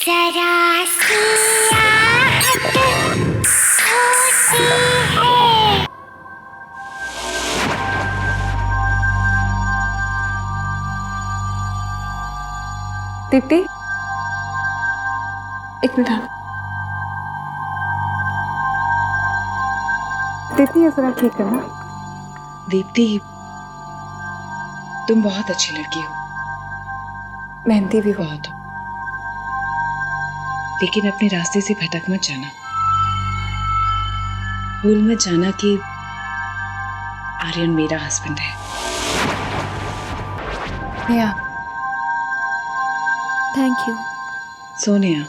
जरा सी आहट होती है। दीप्ति, एक मिनट। दीप्ति, ये जरा ठीक है ना? दीप्ति, तुम बहुत अच्छी लड़की हो, मेहनती भी बहुत। बहुत हो, लेकिन अपने रास्ते से भटक मत जाना। भूल मत जाना कि आर्यन मेरा हस्बैंड है। या थैंक यू। सोनिया,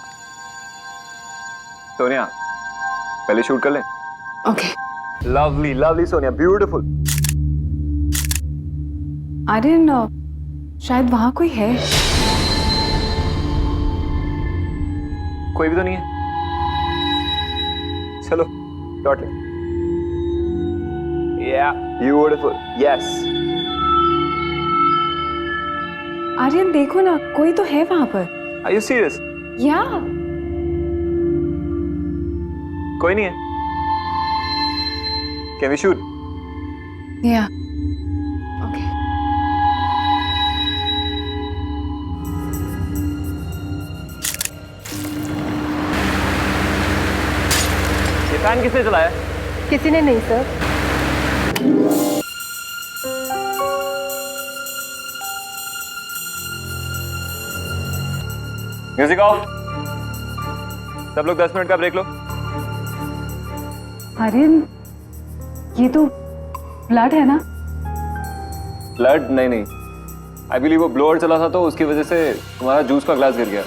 सोनिया, पहले शूट कर ले। Okay. Lovely lovely Sonia, beautiful. Aryan, शायद वहां कोई है। कोई भी तो नहीं है। चलो शॉट ले। या ब्यूटीफुल, यस। आर्यन देखो ना, कोई तो है वहां पर। Are you serious? या कोई नहीं है। Can we shoot? या ओके। ये फैन किसने चलाया? किसी ने नहीं सर। Music of. सब लोग 10 मिनट का ब्रेक लो। आर्यन, ये तो ब्लड है ना? ब्लड? नहीं नहीं, आई बिलीव वो ब्लोअर चला था तो उसकी वजह से तुम्हारा जूस का ग्लास गिर गया।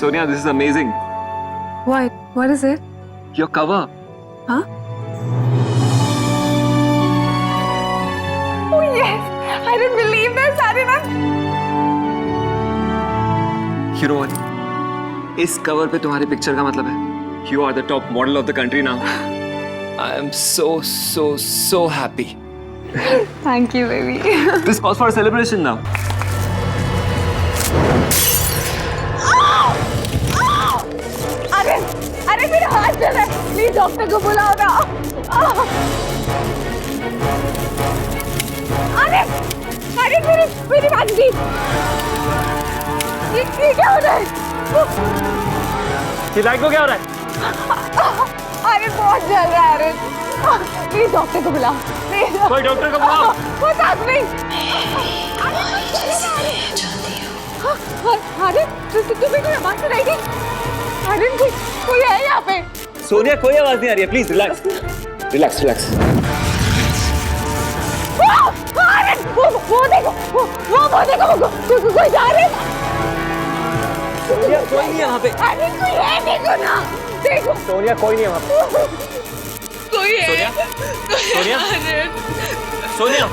Sonia, this is amazing. What is it? Your cover. Huh? Oh yes! I didn't believe this, Aryan. You know what? इस कवर पे तुम्हारी पिक्चर का मतलब है You are the top model of the country now. I am so happy. Thank you, baby. This calls for a celebration now. अरे मेरा हाथ चल रहा है, प्लीज डॉक्टर को बुलाओ ना। अरे अरे मेरी बात सुनिए। ये क्या हो रहा है? ये लाइट को क्या हो रहा है? अरे बहुत जल रहा है। अरे प्लीज डॉक्टर को बुलाओ, प्लीज। कोई डॉक्टर को बुलाओ। वो साथ में। अरे तुम्हें कोई आवाज सुनाई दी? अरे कोई है यहाँ पे? सोनिया, कोई आवाज नहीं आ रही है, प्लीज रिलैक्स रिलैक्स रिलैक्स। अरे वो देखो, वो देखो, कोई जा रहे हैं। सोनिया, कोई नहीं है वहाँ पे। अरे कोई है, देखो ना, देखो। सोनिया, कोई नहीं है वहाँ पे। कोई है। सोनिया, सोनिया, सोनिया।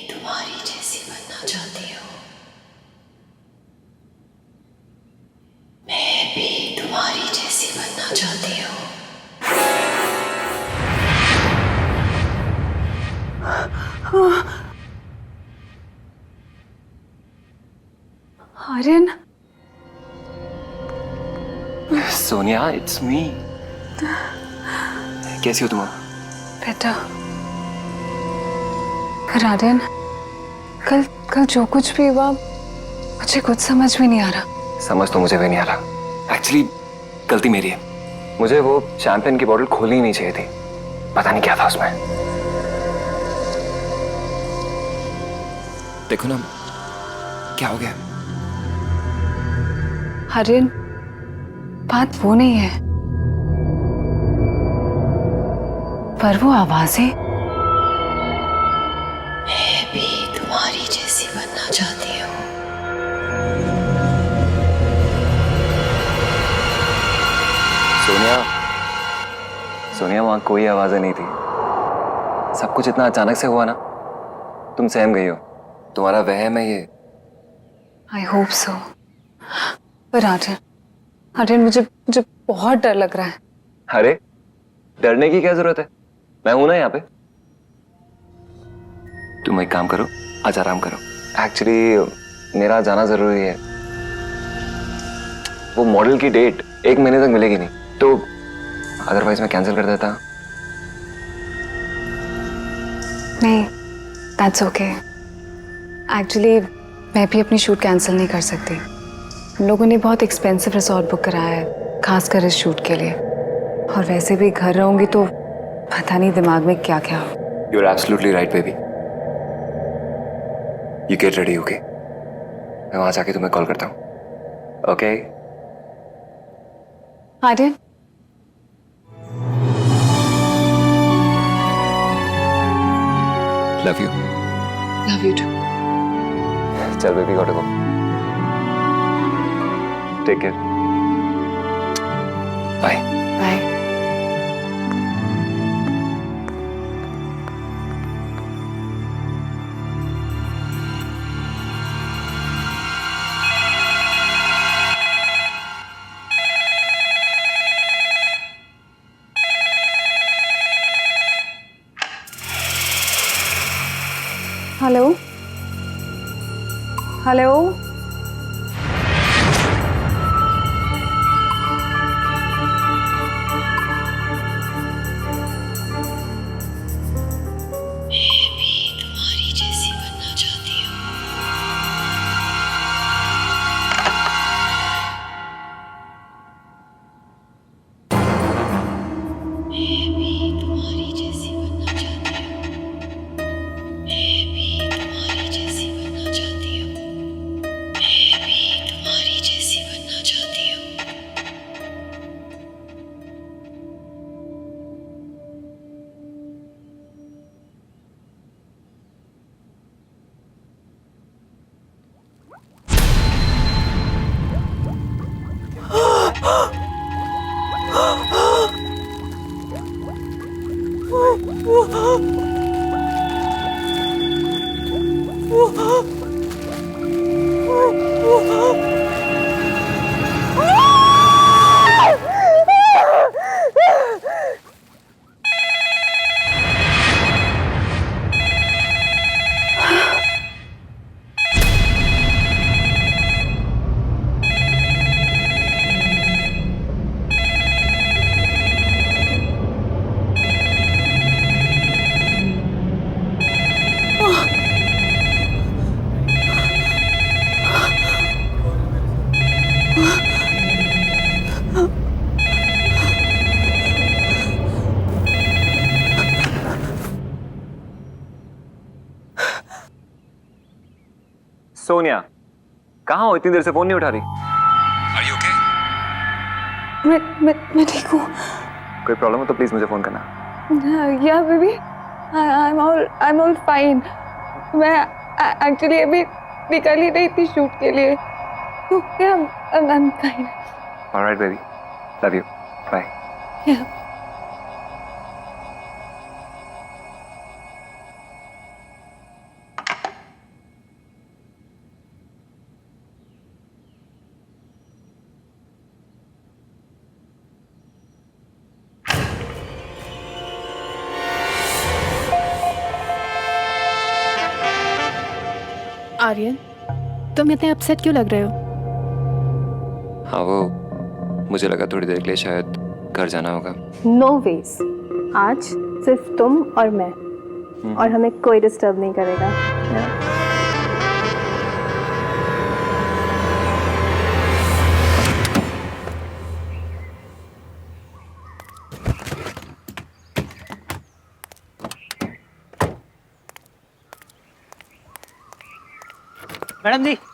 तुम्हारी जैसी बनना चाहती हूँ। मैं भी तुम्हारी जैसी बनना चाहती हूँ। Aryan, Sonia, it's me. कैसी हो तुम? बेटा। पर आर्यन, कल जो कुछ भी हुआ, मुझे कुछ समझ में नहीं आ रहा। समझ तो मुझे भी नहीं आ रहा। एक्चुअली गलती मेरी है। मुझे वो शैंपेन की बोतल खोलनी नहीं चाहिए थी। पता नहीं क्या था उसमें। देखो ना, क्या हो गया? आर्यन, बात वो नहीं है, पर वो आवाजें। मैं भी तुम्हारी जैसी बनना चाहती हूँ। सोनिया, सोनिया, वहां कोई आवाजें नहीं थी। सब कुछ इतना अचानक से हुआ ना, तुम सहम गई हो। तुम्हारा वहम है ये। I hope so. पर आर्यन, आर्यन मुझे मुझे बहुत डर लग रहा है। अरे डरने की क्या जरूरत है, मैं हूं ना यहाँ पे। तुम एक काम करो, आज आराम करो। एक्चुअली मेरा जाना जरूरी है, वो मॉडल की डेट 1 महीने तक मिलेगी नहीं, तो अदरवाइज मैं कैंसिल कर देता। नहीं, दैट्स ओके। एक्चुअली मैं भी अपनी शूट कैंसिल नहीं कर सकती। हम लोगों ने बहुत एक्सपेंसिव रिसोर्ट बुक कराया है खासकर इस शूट के लिए, और वैसे भी घर रहूंगी तो पता नहीं दिमाग में क्या क्या हो। You are absolutely right baby, you get ready. Okay, मैं वहां जाके तुम्हें कॉल करता हूँ। Okay Aryan, love you. Love you too. चल baby, got to go. Take care, bye. Bye. Hello hello, तुम्हारी जैसी बनना चाहती हूँ। मैं भी तुम्हारी जैसी बनना चाहती हूँ। मैं भी तुम्हारी जैसी बनना चाहती हूँ। मैं भी तुम्हारी जैसी बनना चाहती हूँ। सोनिया, कहाँ हो? इतनी देर से फोन नहीं उठा रही। Are you okay? मैं ठीक हूँ। कोई प्रॉब्लम हो तो प्लीज मुझे फोन करना। Yeah baby, I am all fine. मैं एक्चुअली अभी निकल ही रही थी शूट के लिए, तो I am fine. Alright baby, love you, bye. Aryan, तुम इतने अपसेट क्यों लग रहे हो? हाँ, वो मुझे लगा थोड़ी देर के लिए शायद घर जाना होगा। नो वेज, आज सिर्फ तुम और मैं, और हमें कोई डिस्टर्ब नहीं करेगा।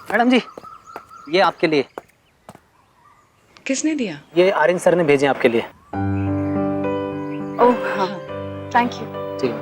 मैडम जी, ये आपके लिए। किसने दिया? ये आर्यन सर ने भेजे आपके लिए। ओह हाँ, थैंक यू। जी।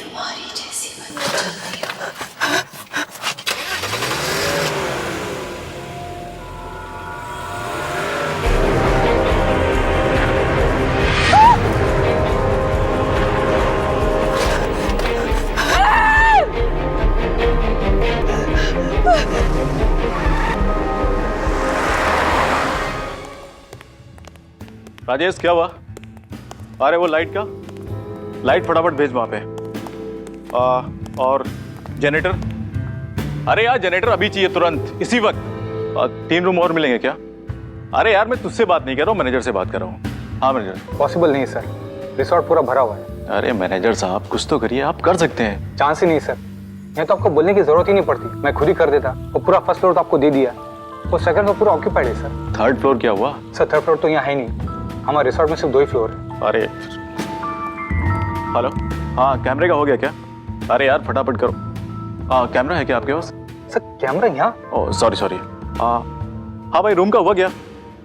तुम्हारी जैसी बनना चाहती हूँ। राजेश क्या हुआ? अरे वो लाइट का, लाइट फटाफट भेज वहां पे। और जनरेटर, अरे यार जनरेटर अभी चाहिए तुरंत, इसी वक्त। 3 रूम और मिलेंगे क्या? अरे यार मैं तुझसे बात नहीं कर रहा हूँ, मैनेजर से बात कर रहा हूँ। हाँ मैनेजर। पॉसिबल नहीं सर, रिसोर्ट पूरा भरा हुआ है। अरे मैनेजर साहब कुछ तो करिए, आप कर सकते हैं। चांस ही नहीं सर, ये तो आपको बोलने की जरूरत ही नहीं पड़ती, मैं खुद ही कर देता। वो पूरा फर्स्ट फ्लोर तो आपको दे दिया, वो सेकंड फ्लोर पूरा ऑक्यूपाइड है सर। 3rd फ्लोर क्या हुआ? सर 3rd फ्लोर तो यहाँ है नहीं, हमारे रिसोर्ट में सिर्फ 2 ही फ्लोर है। अरे हेलो, हाँ कैमरे का हो गया क्या? अरे यार फटाफट करो। हाँ कैमरा है क्या आपके पास? सर कैमरा यहाँ? Oh sorry. हाँ भाई रूम का हुआ क्या?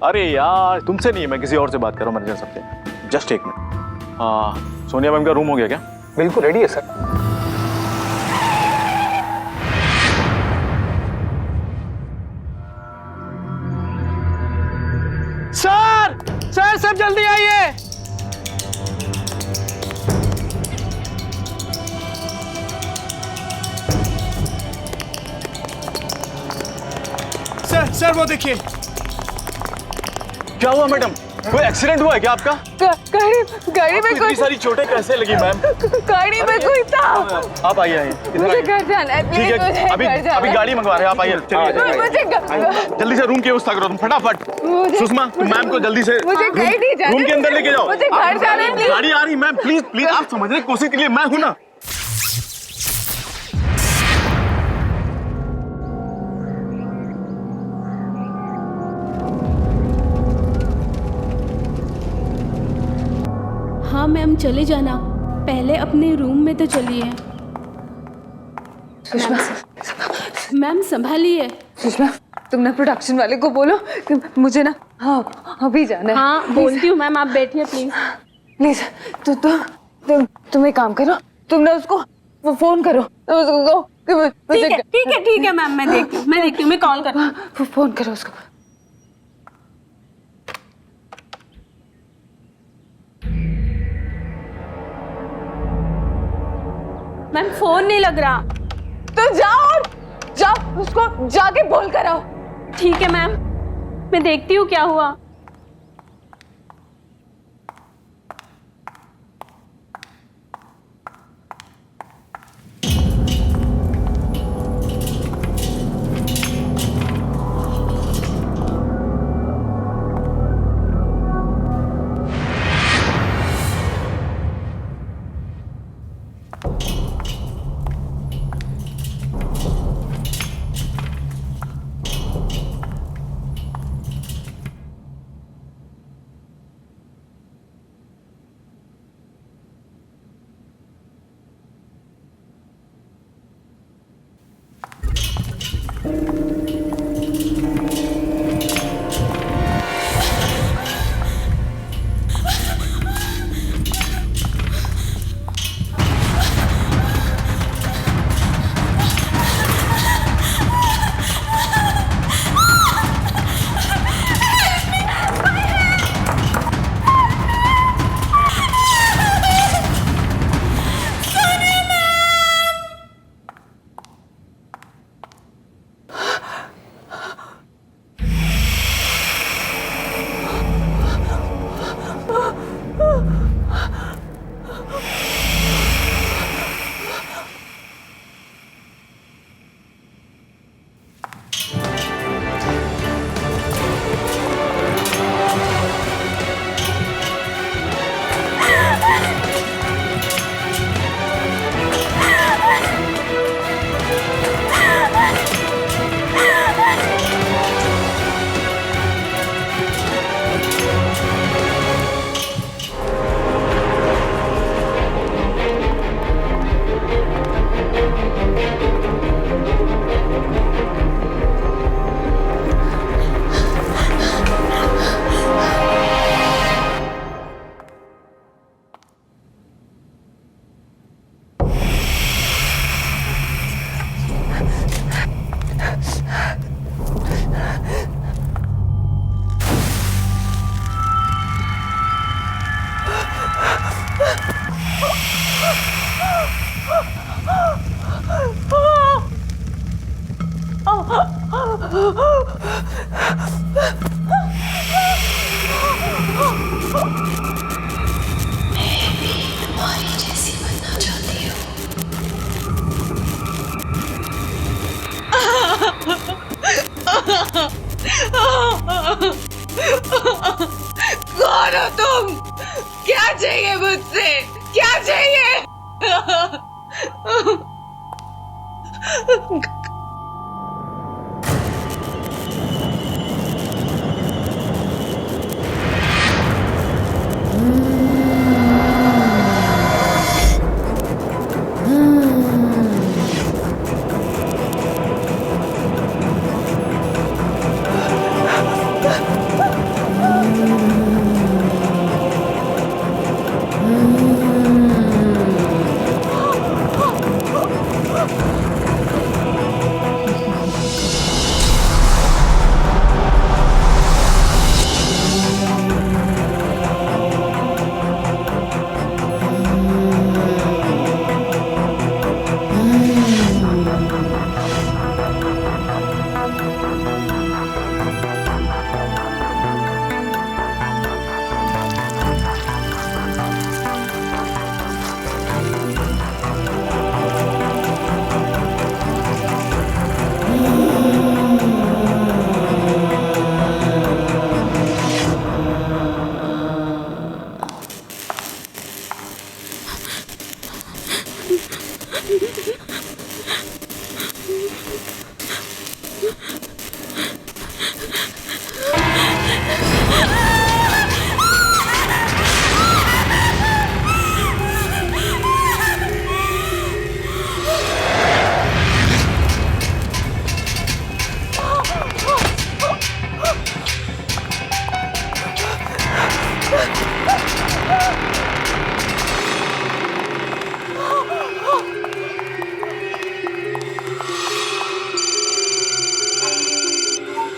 अरे यार तुमसे नहीं, मैं किसी और से बात कर रहा हूँ मैनेजर साहब से। Just 1 minute. हाँ सोनिया मैम का रूम हो गया क्या? बिल्कुल रेडी है सर। सर सब जल्दी आइए। सर वो देखिए। क्या हुआ मैडम? कोई एक्सीडेंट हुआ है क्या आपका? गाड़ी में इतनी सारी चोटें कैसे लगी मैम? गाड़ी में कोई था। आप आइए मुझे घर जाना है, प्लीज ठीक मुझे है, अभी घर जाना अभी है। गाड़ी मंगवा रहे हैं, आप आइए। चलिए मुझे जल्दी से रूम की व्यवस्था करो तुम फटाफट। सुषमा तुम मैम को जल्दी से मुझे कहीं नहीं जाना, रूम के अंदर लेके जाओ। मुझे घर जाना है, प्लीज। गाड़ी आ रही मैम, प्लीज आप समझने की कोशिश कीजिए, मैं हूं ना। हाँ मैम चले जाना, पहले अपने रूम में तो चलिए। सुषमा, मैम संभालिए। सुषमा तुम ना प्रोडक्शन वाले को बोलो कि मुझे ना हाँ अभी जाना है। हाँ बोलती हूँ मैम, आप बैठिए प्लीज। प्लीज तुम एक काम करो, तुम ना उसको वो फोन करो, उसको कहो कि मुझे ठीक है मैम, मैं देखती हूँ, मैं कॉल करती हूँ। फोन करो उसको। मैम फोन नहीं लग रहा। तो जाओ उसको जाके बोल कर आओ। ठीक है मैम, मैं देखती हूँ क्या हुआ। तुम्हारी जैसी बनना चाहती हूँ। कौन हो तुम? क्या चाहिए मुझसे? क्या चाहिए?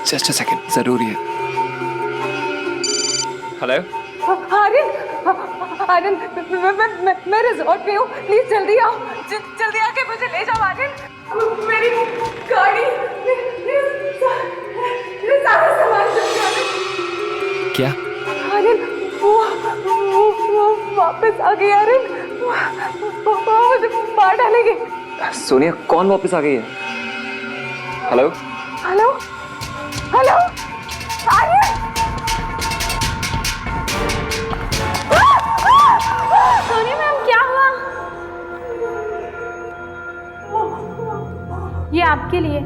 जस्ट अ सेकंड, जरूरी है। हेलो। आर्यन, आर्यन, मैं रिजॉर्ट पे हूँ, प्लीज जल्दी आओ, जल्दी आके मुझे ले जाओ आर्यन। मेरी गाड़ी, मेरे सारा सामान जल्दी आर्यन। क्या? आर्यन, वो वापस आ गई आर्यन, वो मुझे मार डालेंगे। सोनिया, कौन वापस आ गई है? Hello. Hello, hello, Aryan. Soni ma'am, क्या हुआ? ये आपके लिए।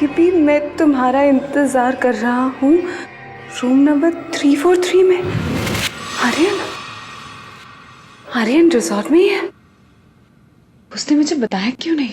ये भी मैं तुम्हारा इंतजार कर रहा हूँ रूम नंबर 343 में। आर्यन, आर्यन रिजॉर्ट में ही है। उसने मुझे बताया क्यों नहीं?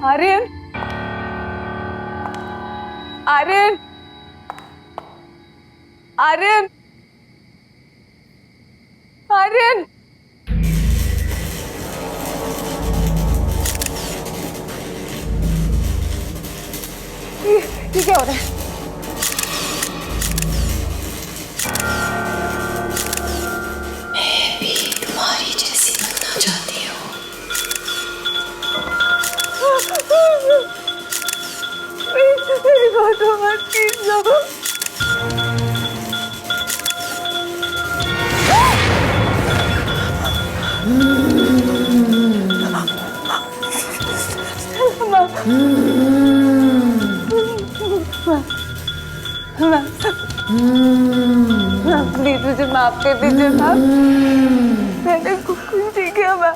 आर्यन, आर्यन, आर्यन, आर्यन। ये क्या हो रहा है? मैं भी तुम्हारी जैसी बनना चाहती हूँ। मेरी बात मत कीजिए। माफ कर दीजिए साहब, मैंने कुछ नहीं किया। मैं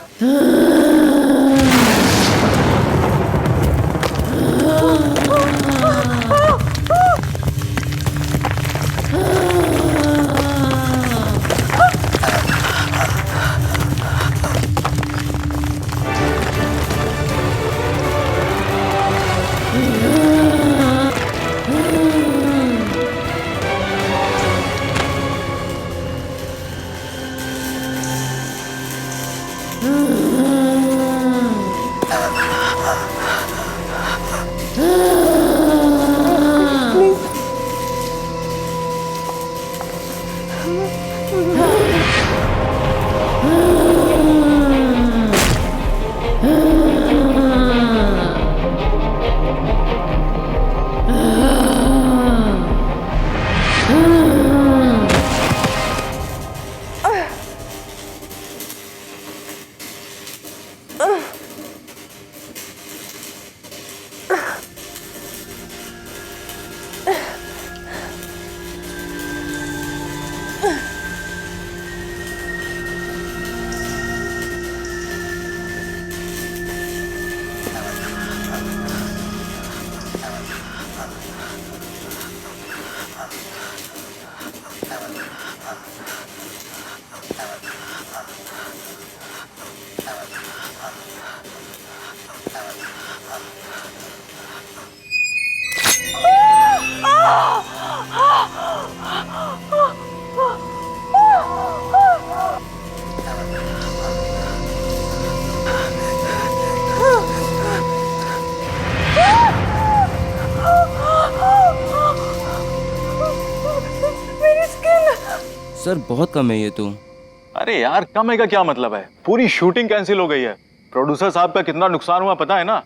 सर बहुत कम है ये तो। अरे यार कम है का क्या मतलब है, पूरी शूटिंग कैंसिल हो गई है। प्रोड्यूसर साहब का कितना नुकसान हुआ पता है ना।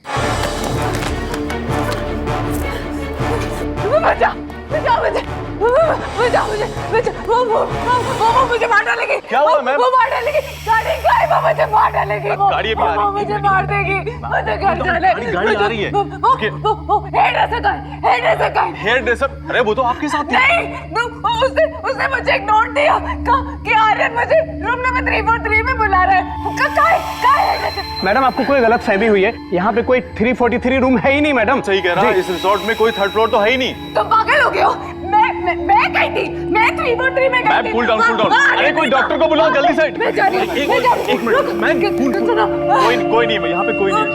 बचा, बचा मुझे, बचा मुझे, बचा, वो मुझे मार डालेगी। क्या हुआ मैम? वो मार डालेगी, गाड़ी का है, वो मुझे मार डालेगी। गाड़ी अभी आ रही है। मुझे मार देगी, मुझे घर जाने। गाड़ी आ रही है। हेयर ड्रेसर का है, हेयर ड्रेसर का है। Hairdresser? अरे वो तो आपके साथ थी। नहीं, उसने मुझे एक नोट दिया कि आर्यन मुझे रूम नंबर 343 में बुला रहा है। कहाँ है? मैडम आपको कोई गलत फहमी हुई है, यहाँ पे कोई 343 रूम है ही नहीं मैडम। सही कह रहा है, इस रिसोर्ट में कोई थर्ड फ्लोर तो है ही नहीं। तुम पागल हो गए हो? मैं गई थी, मैं 343 में गई थी। Cool down, cool down. अरे कोई डॉक्टर को बुलाओ जल्दी से। मैं जा रही हूँ। एक मिनट मैम, कोई नहीं, यहाँ पे कोई नहीं।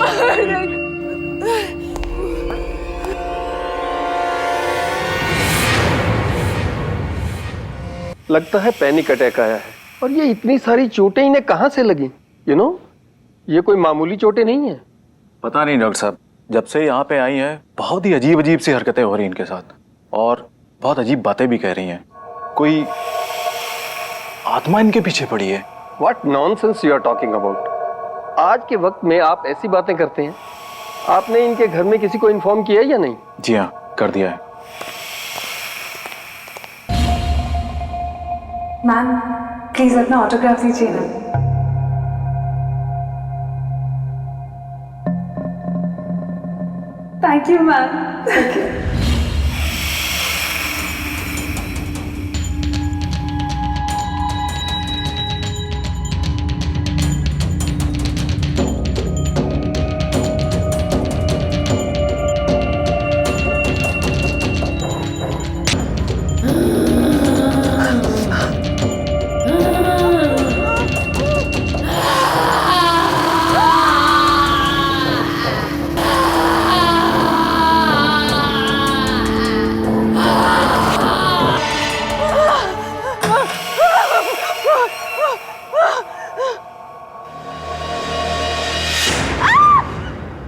लगता है पैनिक अटैक आया है। और ये इतनी सारी चोटें इन्हें कहाँ से लगी? यू नो, ये कोई मामूली चोटें नहीं है। पता नहीं डॉक्टर साहब, जब से यहाँ पे आई हैं बहुत ही अजीब अजीब सी हरकतें हो रही हैं इनके साथ, और बहुत अजीब बातें भी कह रही हैं। कोई आत्मा इनके पीछे पड़ी है। What nonsense you are talking about? आज के वक्त में आप ऐसी बातें करते हैं? आपने इनके घर में किसी को इन्फॉर्म किया या नहीं? जी हाँ, कर दिया है। मैम प्लीज अपना ऑटोग्राफ दीजिए ना। Thank you ma'am, thank you.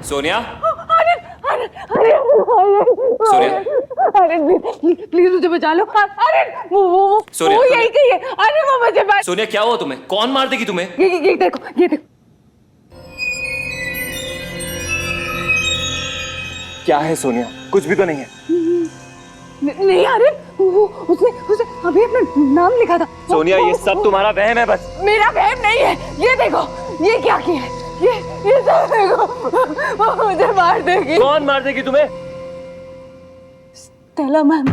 Sonia, अरे प्लीज मुझे बचा लो। अरे वो यही कही है। अरे वो मुझे सोनिया क्या हुआ तुम्हें? कौन मार देगी तुम्हें? ये देखो, ये देखो। क्या है सोनिया? कुछ भी तो नहीं है। नहीं अरे उसने अभी अपना नाम लिखा था। सोनिया ये सब तुम्हारा वहम है बस। मेरा वहम नहीं है। ये देखो, ये क्या किया है? ये सब देखो, वो मुझे मार देगी। कौन मार देगी तुम्हें? Stella ma'am.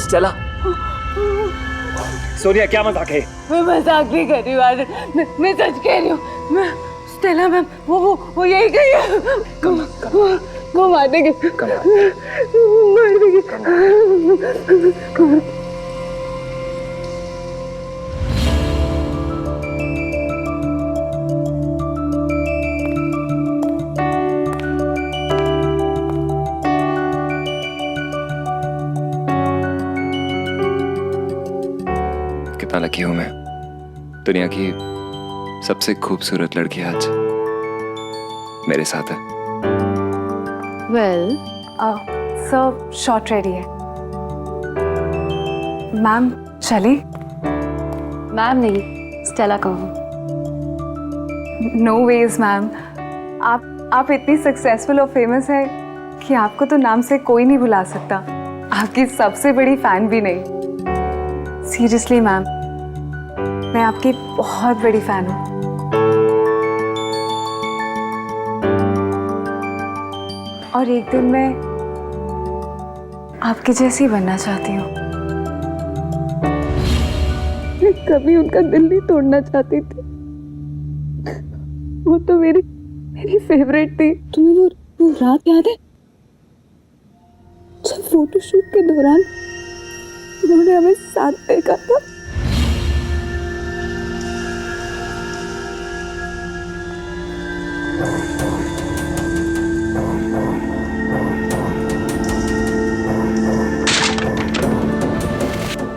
स्टेला? सोनिया क्या मजाक है? मैं मजाक नहीं कर रही हूँ आर्यन, मैं सच कह रही हूँ। मैं स्टेला मैम वो यही गई है। वो मार देगी, मार देगी। कितना लकी हूं मैं, दुनिया की सबसे खूबसूरत लड़की आज मेरे साथ है। वेल सर शॉट रेडी है। मैम चले? मैम नहीं, स्टेला कहूँ। नो वेज मैम, आप इतनी सक्सेसफुल और फेमस है कि आपको तो नाम से कोई नहीं भुला सकता। आपकी सबसे बड़ी फैन भी नहीं। सीरियसली मैम, मैं आपकी बहुत बड़ी फैन हूँ। और एक दिन मैं आपकी जैसी बनना चाहती हूँ। मैं कभी उनका दिल नहीं तोड़ना चाहती थी। वो तो मेरी फेवरेट थी। तुम्हें वो रात याद है जब फोटोशूट के दौरान उन्होंने हमें साथ देखा था?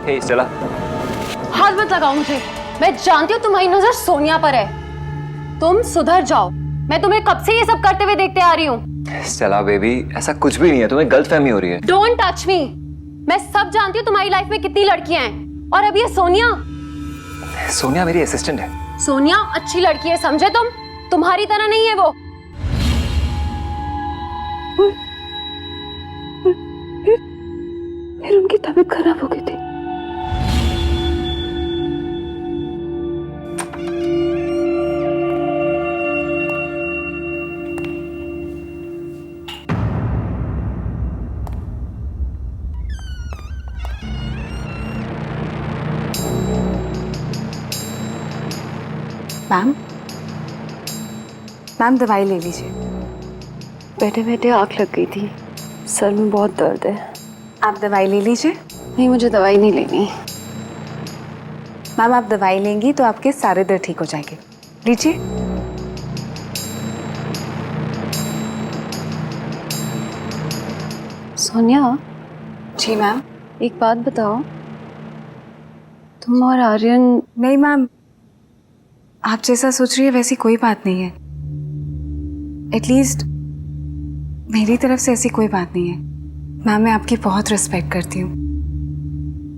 हे स्टेला, हाथ मत लगाओ मुझे। मैं जानती हूँ तुम्हारी नजर सोनिया पर है। तुम सुधर जाओ। मैं तुम्हें कब से ये सब करते हुए देखते आ रही हूँ। स्टेला बेबी, ऐसा कुछ भी नहीं है, तुम्हें गलतफहमी हो रही है। Don't touch me. मैं सब जानती हूँ तुम्हारी लाइफ में कितनी लड़कियां हैं, और अब ये सोनिया। सोनिया मेरी असिस्टेंट है। सोनिया अच्छी लड़की है, समझे तुम? तुम्हारी तरह नहीं है वो। फिर उनकी तबीयत खराब हो गई थी। मैम दवाई ले लीजिए। बैठे बैठे आँख लग गई थी, सर में बहुत दर्द है। आप दवाई ले लीजिए। नहीं, मुझे दवाई नहीं लेनी। मैम आप दवाई लेंगी तो आपके सारे दर्द ठीक हो जाएंगे। लीजिए। सोनिया। जी मैम। एक बात बताओ, तुम और आर्यन? नहीं मैम, आप जैसा सोच रही है वैसी कोई बात नहीं है। एटलीस्ट मेरी तरफ से ऐसी कोई बात नहीं है। मैम मैं आपकी बहुत रिस्पेक्ट करती हूँ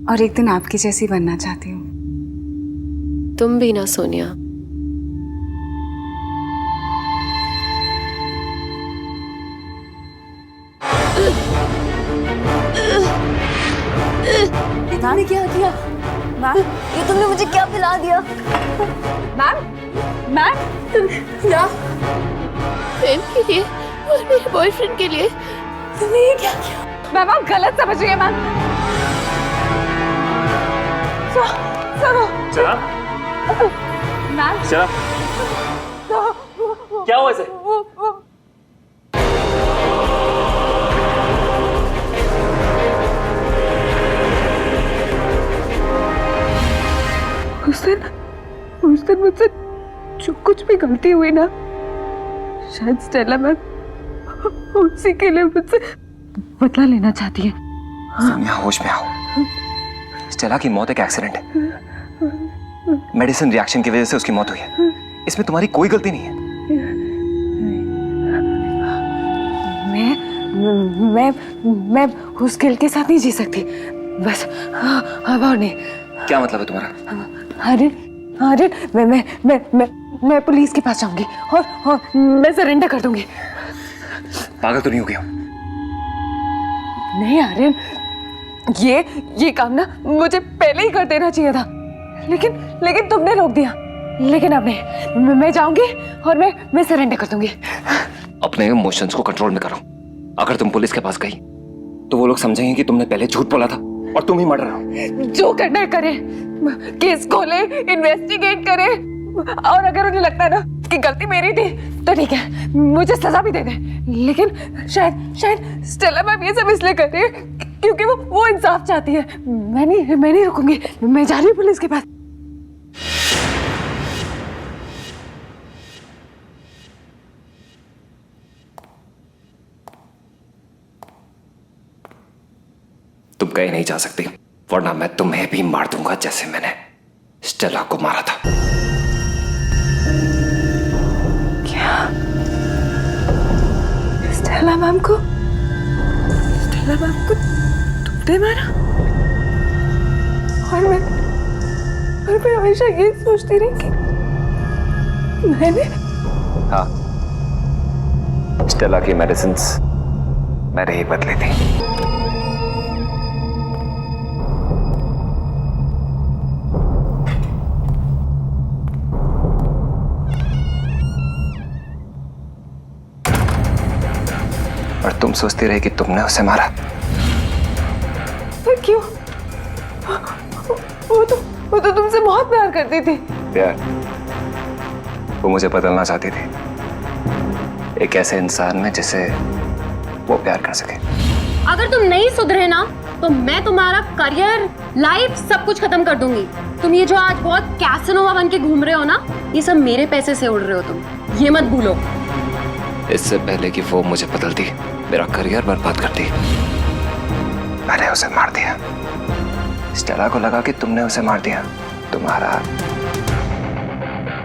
और एक दिन आपकी जैसी बनना चाहती हूँ। तुम भी ना सोनिया। मैम क्या किया? मैम ये तुमने मुझे क्या पिला दिया? मैम क्या? प्रेम के लिए और मेरे बॉयफ्रेंड के लिए तुमने ये क्या किया? मैम आप गलत समझ रही है मैम। सुनो चला मैम। चला, क्या हुआ इसे? उस दिन मुझसे जो कुछ भी गलती हुई ना, शायद स्टेला मैम उसी के लिए मुझसे बदला लेना चाहती है। सोनिया होश में आओ। स्टेला की मौत एक एक्सीडेंट है। मेडिसिन रिएक्शन की वजह से उसकी मौत हुई है। इसमें तुम्हारी कोई गलती नहीं है। मैं उस गिल्ट के साथ नहीं जी सकती। बस अब और नहीं। क्या मतलब है तुम्हारा? आर्यन, मैं पुलिस के पास जाऊंगी और मैं सरेंडर कर दूंगी। पागल तो नहीं हो गया? नहीं आर्यन, ये काम ना मुझे पहले ही कर देना चाहिए था, लेकिन तुमने रोक दिया। लेकिन अब नहीं, मैं जाऊंगी और मैं सरेंडर कर दूंगी। अपने इमोशंस को कंट्रोल में करो। अगर तुम पुलिस के पास गई तो वो लोग समझेंगे कि तुमने पहले झूठ बोला था और तुम ही मर रहे हो। जो करना है करे, केस खोले, इन्वेस्टिगेट करे, और अगर उन्हें लगता है ना कि गलती मेरी थी तो ठीक है, मुझे सजा भी दे दे। लेकिन शायद स्टेला मैम ये सब इसलिए कर रही है क्योंकि वो इंसाफ चाहती है। मैं नहीं रुकूंगी, मैं जा रही हूँ पुलिस के पास। तुम कहीं नहीं जा सकती, वरना मैं तुम्हें भी मार दूंगा जैसे मैंने स्टेला को मारा था। क्या? स्टेला मैम को तुमने मारा? और मैं हमेशा ये सोचती रही कि मैंने। हाँ, स्टेला की मेडिसिन्स मैंने ही बदली थी। और तुम सोचती रही कि तुमने उसे मारा। पर क्यों? वो तो तुमसे बहुत प्यार करती थी। प्यार? वो मुझे बदलना चाहती थी, एक ऐसे इंसान में जिसे वो प्यार कर सके। अगर तुम नहीं सुधरे ना तो मैं तुम्हारा करियर, लाइफ सब कुछ खत्म कर दूंगी। तुम ये जो आज बहुत कैसनोवा बन के घूम रहे हो ना, ये सब मेरे पैसे से उड़ रहे हो तुम, ये मत भूलो। इससे पहले कि वो मुझे बदलती, मेरा करियर बर्बाद करती, मैंने उसे मार दिया। स्टेला को लगा कि तुमने उसे मार दिया। तुम्हारा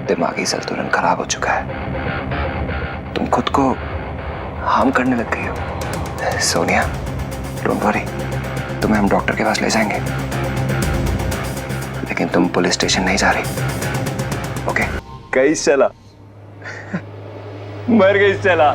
दिमागी संतुलन खराब हो चुका है, तुम खुद को हार्म करने लग गई हो। सोनिया, डोंट वरी, तुम्हें हम डॉक्टर के पास ले जाएंगे, लेकिन तुम पुलिस स्टेशन नहीं जा रही, ओके? गई स्टेला, मर गई स्टेला।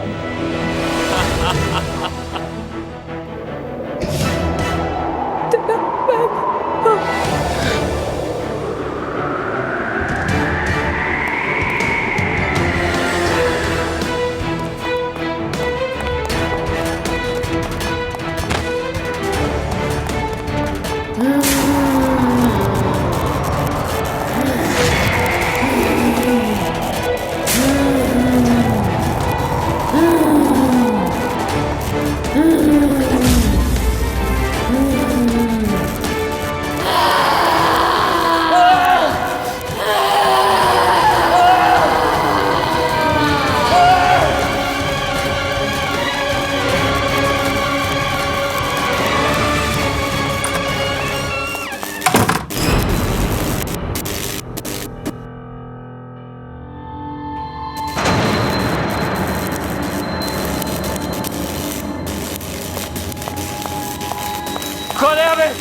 खोले हमें।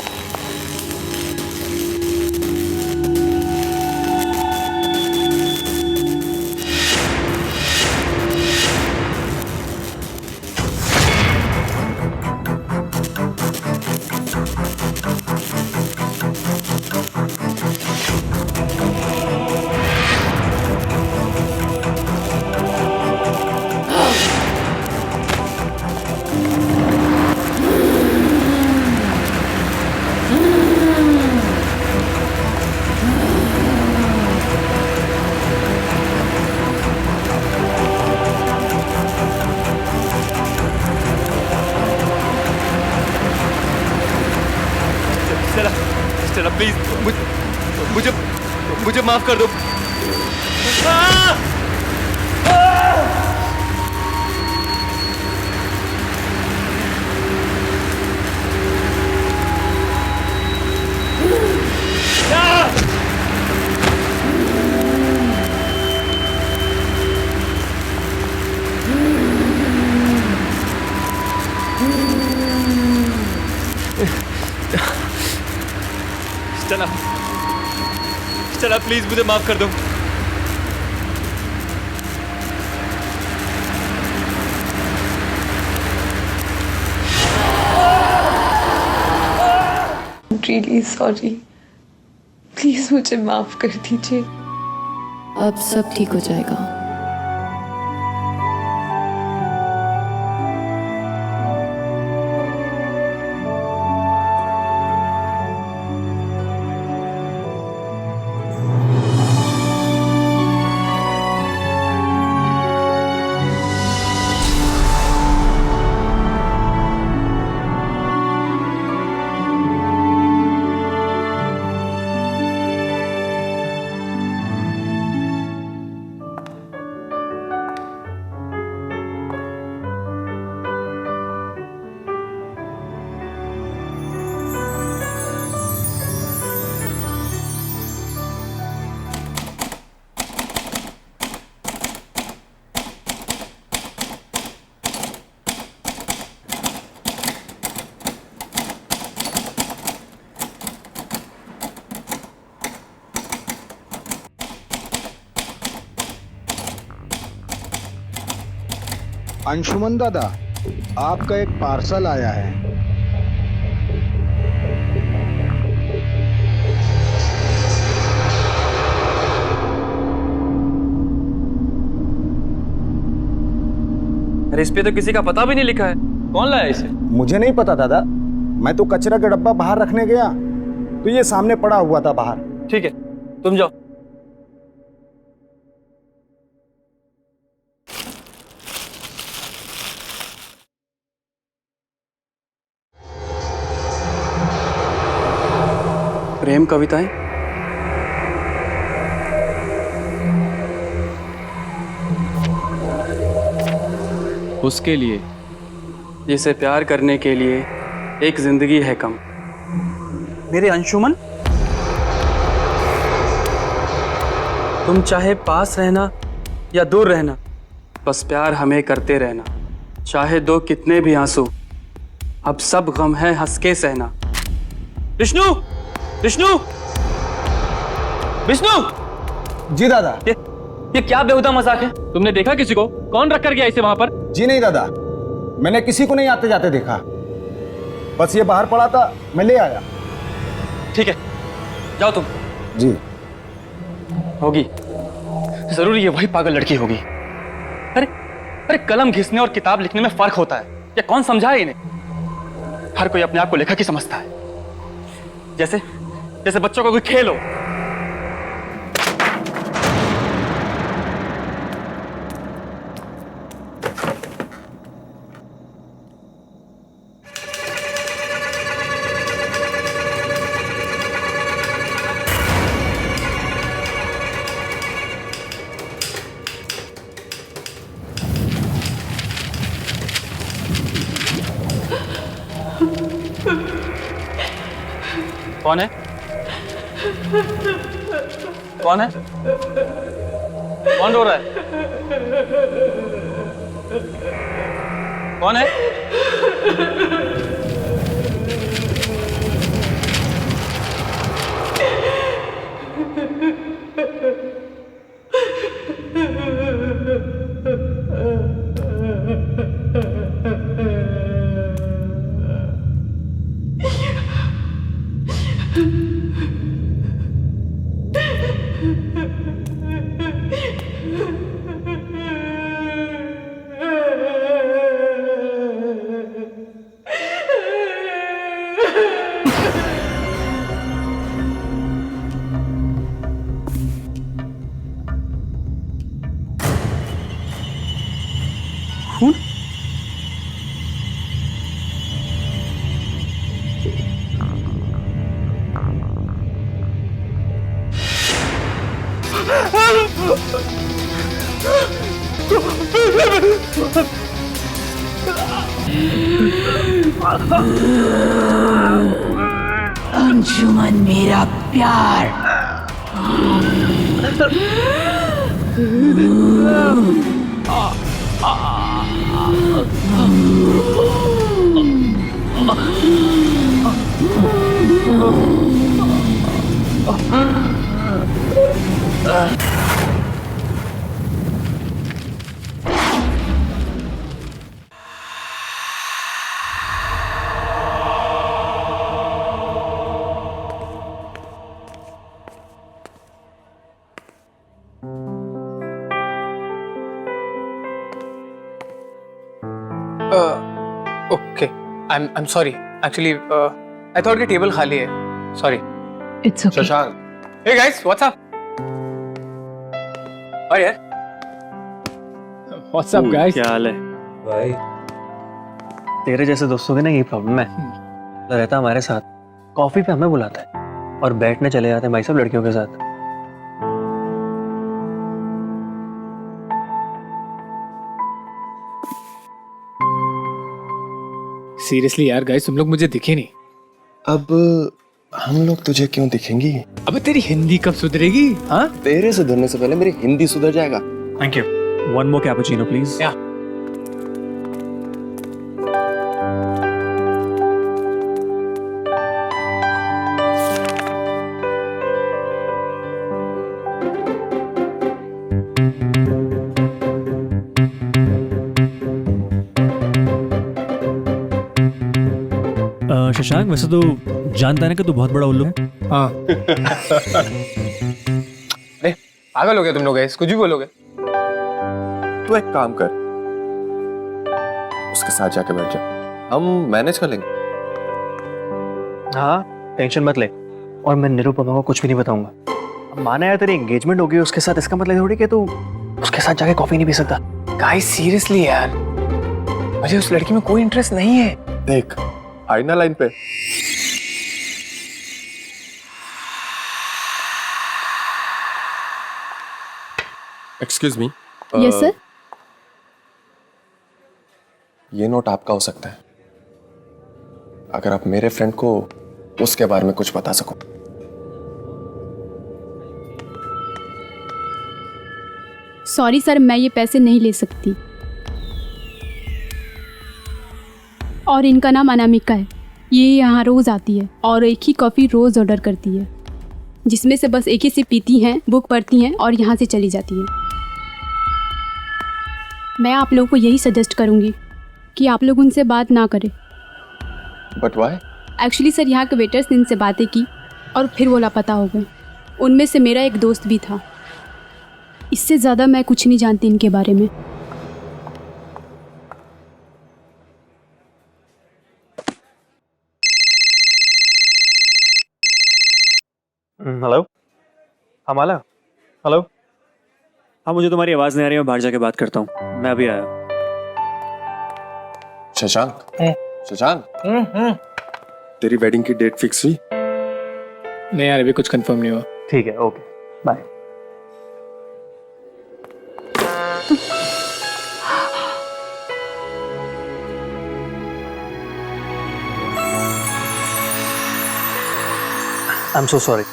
स्टेला प्लीज, मुझे माफ कर दो। स्टेला, स्टेला प्लीज मुझे माफ कर दो। रियली सॉरी, प्लीज मुझे माफ कर दीजिए। अब सब ठीक हो जाएगा। अंशुमन दादा, आपका एक पार्सल आया है। अरे इस पे तो किसी का पता भी नहीं लिखा है। कौन लाया इसे? मुझे नहीं पता दादा, मैं तो कचरा का डब्बा बाहर रखने गया तो ये सामने पड़ा हुआ था बाहर। ठीक है, तुम जाओ। प्रेम कविताएं? उसके लिए जिसे प्यार करने के लिए एक जिंदगी है कम। मेरे अंशुमन, तुम चाहे पास रहना या दूर रहना, बस प्यार हमें करते रहना। चाहे दो कितने भी आंसू, अब सब गम है हंस के सहना। विष्णु, विष्णु, विष्णु! जी दादा। ये क्या बेहुदा मजाक है? तुमने देखा किसी को? कौन रख कर गया इसे वहां पर? जी नहीं दादा, मैंने किसी को नहीं आते जाते देखा, बस ये बाहर पड़ा था, मैं ले आया। ठीक है, जाओ तुम। जी। होगी, जरूर ये वही पागल लड़की होगी। अरे अरे, कलम घिसने और किताब लिखने में फर्क होता है, ये कौन समझाए इन्हें? हर कोई अपने आप को लेखक ही समझता है, जैसे जैसे बच्चों को कोई खेल हो। कौन है? कौन है? कौन रो रहा है? कौन है? खून? अंशुमन मेरा प्यार। Okay, I'm sorry. Actually, I thought कि टेबल खाली है. Sorry. It's okay. Shashank. Hey guys, what's up? और यार. What's up guys? क्या हाल है भाई? तेरे जैसे दोस्तों की ना ये प्रॉब्लम है। रहता हमारे साथ, कॉफी पे हमें बुलाता है और बैठने चले जाते हैं भाई सब लड़कियों के साथ। सीरियसली यार गाइस, तुम लोग मुझे दिखे नहीं। अब हम लोग तुझे क्यों दिखेंगी? अबे तेरी हिंदी कब सुधरेगी? हाँ, तेरे सुधरने से पहले मेरी हिंदी सुधर जाएगा। Thank you. One more cappuccino please. या शशांक, वैसे तो जानता है ना कि तू बहुत बड़ा उल्लू है। हाँ। अरे पागल हो गए तुम लोग, कुछ भी बोलोगे। तू एक काम कर, उसके साथ जाके बैठ जा, हम मैनेज कर लेंगे। हाँ टेंशन मत ले, और मैं निरुपमा को कुछ भी नहीं बताऊंगा। अब माना यार तेरी एंगेजमेंट हो गई उसके साथ, इसका मतलब थोड़ी कि तू उसके साथ जाके कॉफी नहीं पी सकता। गाइस सीरियसली यार, मुझे उस लड़की में कोई इंटरेस्ट नहीं है। देख आई ना लाइन पे। Excuse me. Yes sir. ये नोट आपका हो सकता है, अगर आप मेरे फ्रेंड को उसके बारे में कुछ बता सको। सॉरी सर, मैं ये पैसे नहीं ले सकती। और इनका नाम अनामिका है, ये यहाँ रोज़ आती है और एक ही कॉफ़ी रोज़ ऑर्डर करती है, जिसमें से बस एक ही सिप पीती हैं, बुक पढ़ती हैं और यहाँ से चली जाती है। मैं आप लोगों को यही सजेस्ट करूँगी कि आप लोग उनसे बात ना करें। But why? एक्चुअली सर, यहाँ के वेटर्स ने इनसे बातें की और फिर वो लापता हो गए। उनमें से मेरा एक दोस्त भी था। इससे ज़्यादा मैं कुछ नहीं जानती इनके बारे में। हेलो, हाँ माला। हेलो। हाँ मुझे तुम्हारी आवाज़ नहीं आ रही है, मैं बाहर जाके बात करता हूँ, मैं अभी आया। शशांक, शशांक, तेरी वेडिंग की डेट फिक्स हुई? नहीं यार, अभी कुछ कंफर्म नहीं हुआ। ठीक है, okay bye. I am so sorry.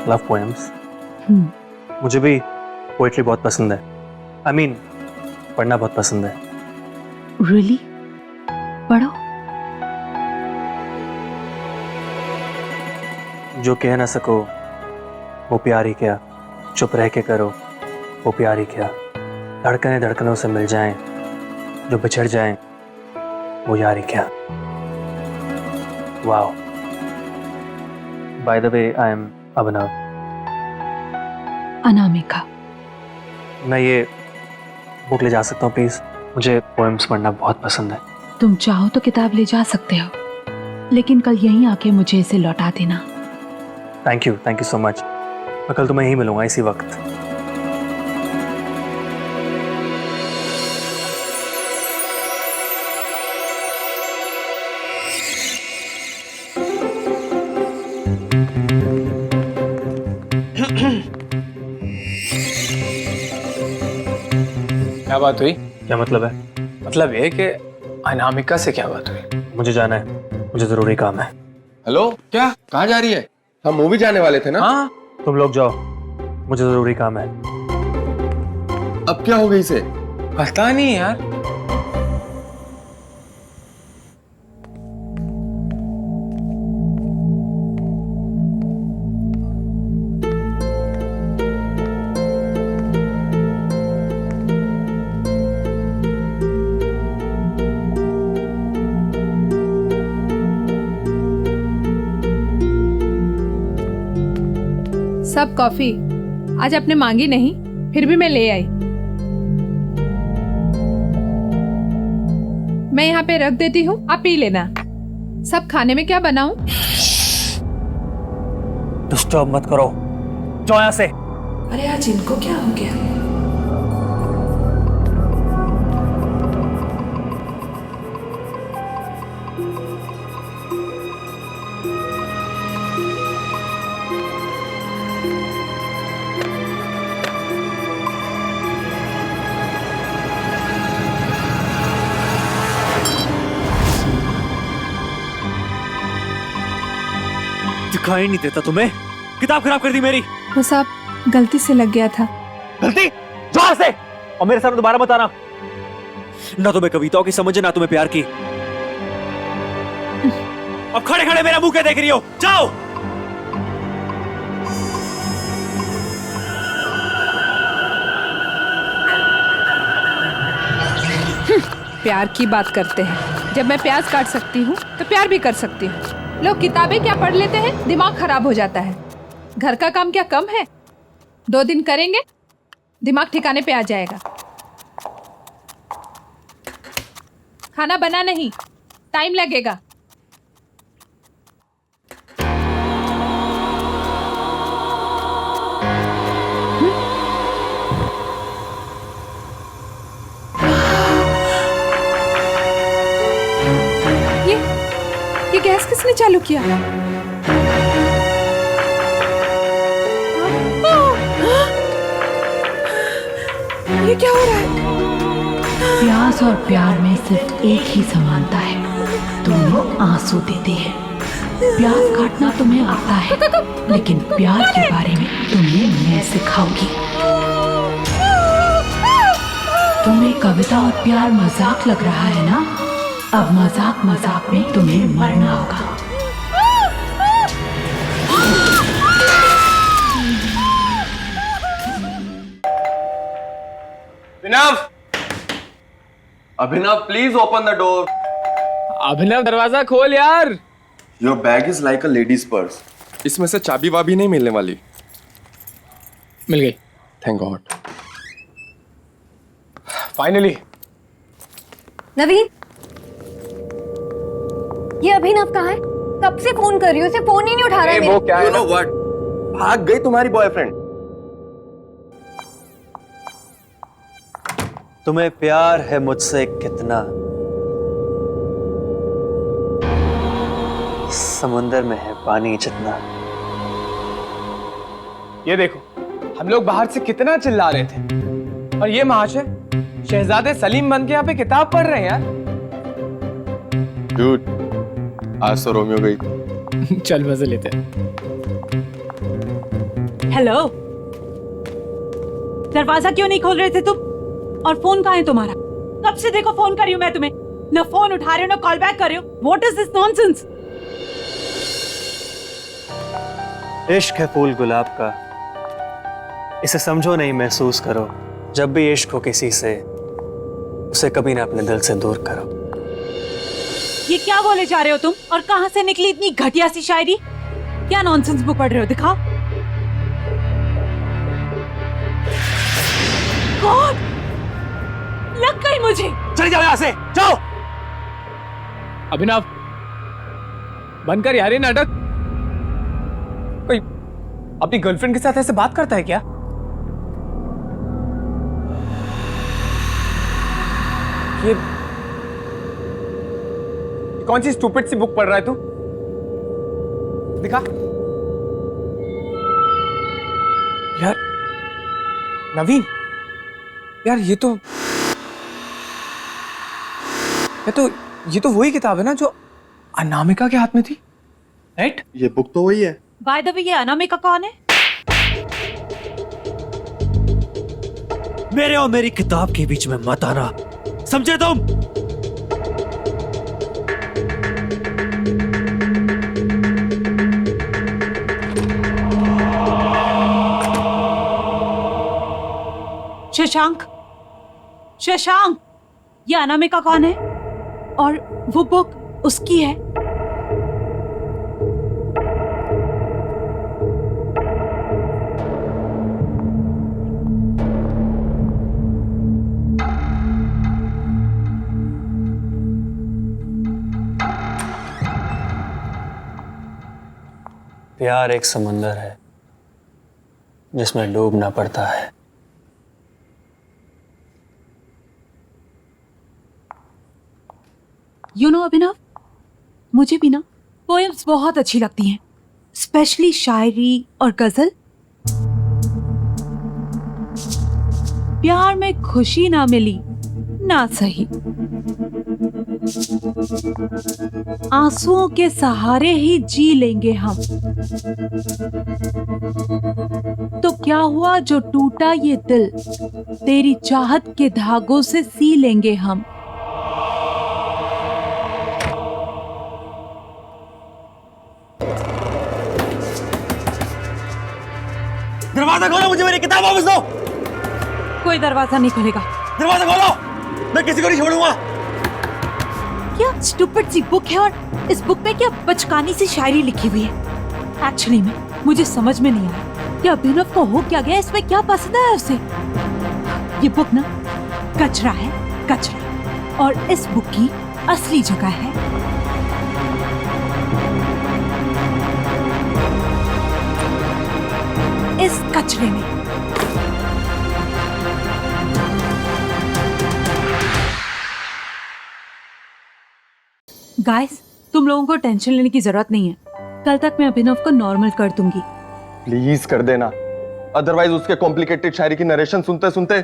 Love poems, मुझे भी पोएट्री बहुत पसंद है। आई मीन पढ़ना बहुत पसंद है। रियली? पढ़ो। जो कह ना सको वो प्यार ही क्या, चुप रह के करो वो प्यार ही क्या, धड़कने धड़कनों से मिल जाएं, जो बिछड़ जाएं वो यार ही क्या। Wow. By the way, I am Abhinav. Anamika. मैं ये बुक ले जा सकता हूँ प्लीज? मुझे पोएम्स पढ़ना बहुत पसंद है। तुम चाहो तो किताब ले जा सकते हो, लेकिन कल यहीं आके मुझे इसे लौटा देना। Thank you so much. मैं कल तुम्हें यहीं मिलूंगा इसी वक्त। क्या बात हुई? क्या मतलब है? मतलब ये कि अनामिका से क्या बात हुई? मुझे जाना है, मुझे जरूरी काम है। हेलो, क्या कहाँ जा रही है? हम मूवी जाने वाले थे ना? हाँ। तुम लोग जाओ, मुझे जरूरी काम है। अब क्या हो गई इसे? पता नहीं यार। सब कॉफी आज आपने मांगी नहीं, फिर भी मैं ले आई। मैं यहाँ पे रख देती हूँ, आप पी लेना। सब खाने में क्या बनाऊं? डिस्टर्ब मत करो, जाओ यहाँ से। अरे आज इनको क्या हो गया? दिखाई नहीं देता तुम्हें? किताब खराब कर दी मेरी। वो सब गलती से लग गया था। गलती? जोर से! और मेरे सामने दोबारा मत आना। ना तुम्हें कविताओं की समझ है, ना तुम्हें प्यार की। अब खड़े खड़े मेरा मुंह क्या देख रही हो? जाओ। प्यार की बात करते हैं। जब मैं प्याज काट सकती हूँ तो प्यार भी कर सकती हूँ। लोग किताबें क्या पढ़ लेते हैं, दिमाग खराब हो जाता है। घर का काम क्या कम है? 2 दिन करेंगे, दिमाग ठिकाने पे आ जाएगा। खाना बना नहीं, टाइम लगेगा। ये गैस किसने चालू किया? ये क्या हो रहा है? प्यास और प्यार में सिर्फ एक ही समानता है, दोनों आंसू देते हैं। प्यास काटना तुम्हें आता है, लेकिन प्यार के बारे में तुम्हें मैं सिखाऊंगी। तुम्हें कविता और प्यार मजाक लग रहा है ना? अब मजाक मजाक में तुम्हें मरना होगा। अभिनव प्लीज ओपन द डोर। अभिनव दरवाजा खोल यार। Your bag is like a ladies purse. इसमें से चाबी वाबी नहीं मिलने वाली। मिल गई। Thank God. फाइनली। नवीन, ये अभिनव कहाँ है? कब से फोन कर रही हूँ, उसे फोन ही नहीं उठा रहा है। वो क्या है? You know what? भाग गई तुम्हारी बॉयफ्रेंड। तुम्हें प्यार है मुझसे कितना? समुंदर में है पानी जितना। ये देखो, हम लोग बाहर से कितना चिल्ला रहे थे, और ये महाशय शहजादे सलीम बन के यहाँ पे किताब पढ़ रहे हैं यार। Dude, आज तो रोमियो गई। चल मजे लेते हैं। हेलो, दरवाजा क्यों नहीं खोल रहे थे तुम? और फोन कहाँ है तुम्हारा? कब से देखो फोन कर रही हूँ मैं तुम्हें, न फोन उठा रहे हो न कॉल बैक कर रहे हो। What is this nonsense? इश्क है फूल गुलाब का, इसे समझो नहीं महसूस करो। जब भी इश्क हो किसी से, उसे कभी ना अपने दिल से दूर करो। ये क्या बोले जा रहे हो तुम? और कहाँ से निकली इतनी घटिया सी शायरी? क्या नॉनसेंस बुक पढ़ रहे हो? दिखाओ। गॉड, लग गई मुझे। चले जाओ यहाँ से, जाओ। अभिनव, बंद कर यार ये नाटक। कोई अपनी गर्लफ्रेंड के साथ ऐसे बात करता है क्या? ये कौन सी स्टूपिड सी बुक पढ़ रहा है तू? दिखा यार। नवीन यार, ये तो वही किताब है ना जो अनामिका के हाथ में थी, राइट? ये बुक तो वही है। बाय द वे, ये अनामिका कौन है? मेरे और मेरी किताब के बीच में मत आना, समझे तुम? शशांक, शशांक, ये अनामिका कौन है? और वो बुक उसकी है? प्यार एक समंदर है जिसमें डूबना पड़ता है। यू नो अभिनव, मुझे भी ना पोएम्स बहुत अच्छी लगती हैं, स्पेशली शायरी और गजल। प्यार में खुशी ना मिली ना सही, आंसुओं के सहारे ही जी लेंगे हम। तो क्या हुआ जो टूटा ये दिल, तेरी चाहत के धागों से सी लेंगे हम। दरवाजा खोलो, मुझे मेरी किताब वापस दो। कोई दरवाजा नहीं खुलेगा। दरवाजा खोलो, मैं किसी को नहीं छोड़ूंगा। क्या स्टूपिड सी बुक है और इस बुक में क्या बचकानी सी शायरी लिखी हुई है। एक्चुअली में मुझे समझ में नहीं आया कि अभिनव को हो क्या गया, इसमें क्या पसंद है उसे। ये बुक ना कचरा है, कचरा, और इस बुक की असली जगह है इस कचरे में। गाइस, तुम लोगों को टेंशन लेने की जरूरत नहीं है। कल तक मैं अभिनव को नॉर्मल कर दूंगी। प्लीज कर देना, अदरवाइज उसके कॉम्प्लिकेटेड शायरी की नरेशन सुनते सुनते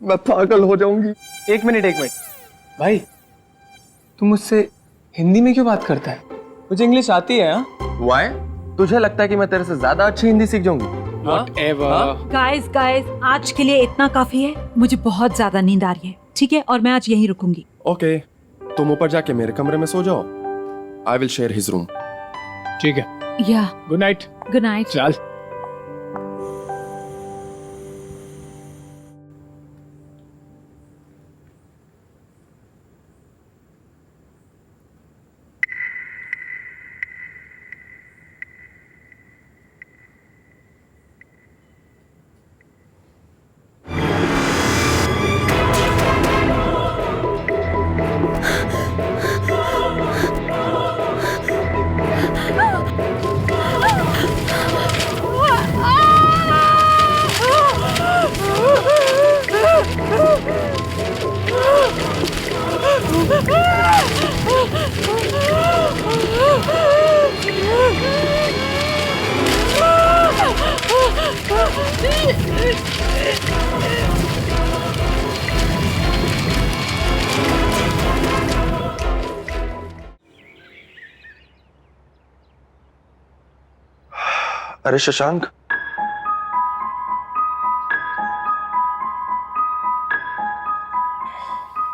मैं पागल हो जाऊंगी। एक मिनट भाई, तुम मुझसे हिंदी में क्यों बात करता है? मुझे इंग्लिश आती है। वाई? तुझे लगता है कि मैं तेरे से ज्यादा अच्छी हिंदी सीख जाऊंगी? गाइस आज के लिए इतना काफी है। मुझे बहुत ज्यादा नींद आ रही है, ठीक है, और मैं आज यहीं रुकूंगी। ओके, तुम ऊपर जाके मेरे कमरे में सो जाओ। I will share his room. ठीक है। या गुड नाइट। Good night. चल। अरे शशांक,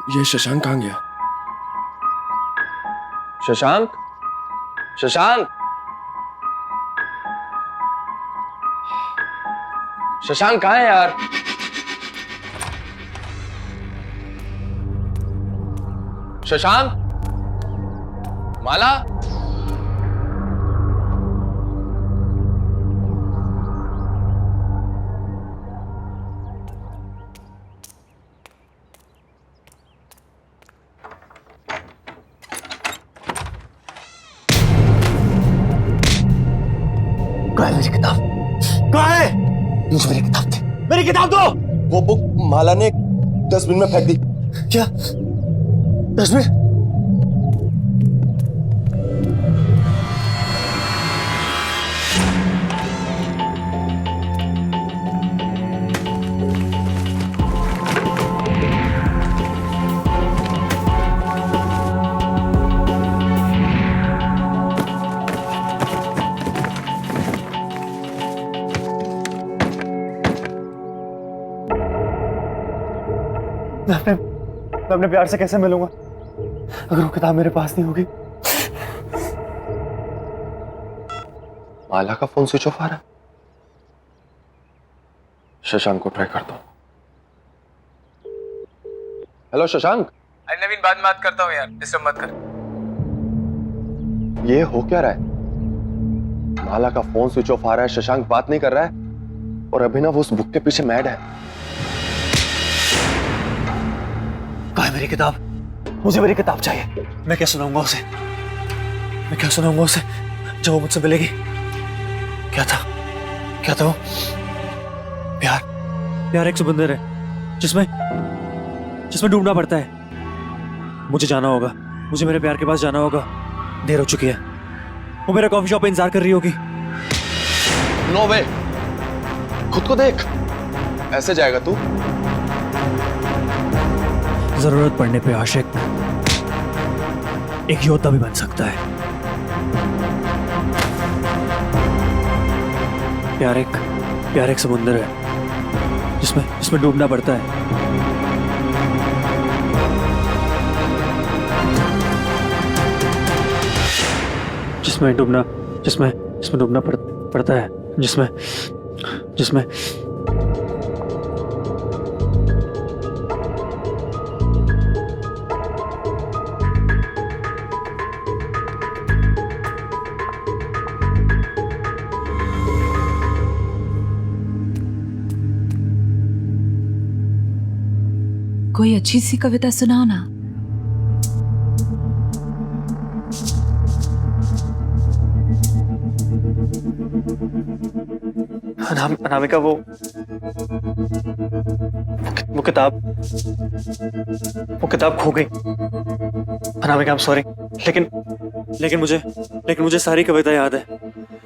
ये शशांक कहाँ गया? शशांक, शशांक, शशांक कहाँ है यार? शशांक, माला, मेरी किताब कहाँ है? मुझे मेरी किताब दे, मेरी किताब दो। वो बुक माला ने डस्टबिन में फेंक दी। क्या डस्टबिन? मैं अपने प्यार से कैसे मिलूंगा अगर वो किताब मेरे पास नहीं होगी? माला का फोन स्विच ऑफ आ रहा है। शशांक को ट्राई करता हूं। हेलो शशांक। अरे नवीन, बाद में बात करता हूँ यार, डिस्टर्ब मत कर। ये हो क्या रहा है? माला का फोन स्विच ऑफ आ रहा है, शशांक बात नहीं कर रहा है, और अभिनव उस बुक के पीछे मैड है। कहाँ है मेरी किताब? मुझे मेरी किताब चाहिए। मैं क्या सुनाऊंगा उसे? मैं क्या सुनाऊंगा उसे जो वो मुझसे मिलेगी? क्या था वो? प्यार एक समंदर है जिसमें डूबना पड़ता है। मुझे जाना होगा, मुझे मेरे प्यार के पास जाना होगा। देर हो चुकी है, वो मेरा कॉफी शॉप पे इंतजार कर रही होगी। नो वे, खुद को देख, ऐसे जाएगा तू? जरूरत पड़ने पे आशिक एक योद्धा भी बन सकता है। प्यार एक समुद्र है जिसमें डूबना पड़ता है। जिसमें डूबना पड़ता है, जिसमें कोई अच्छी सी कविता सुनाओ ना। अनामिका वो किताब खो गई। अनामिका आई एम सॉरी, लेकिन मुझे सारी कविता याद है।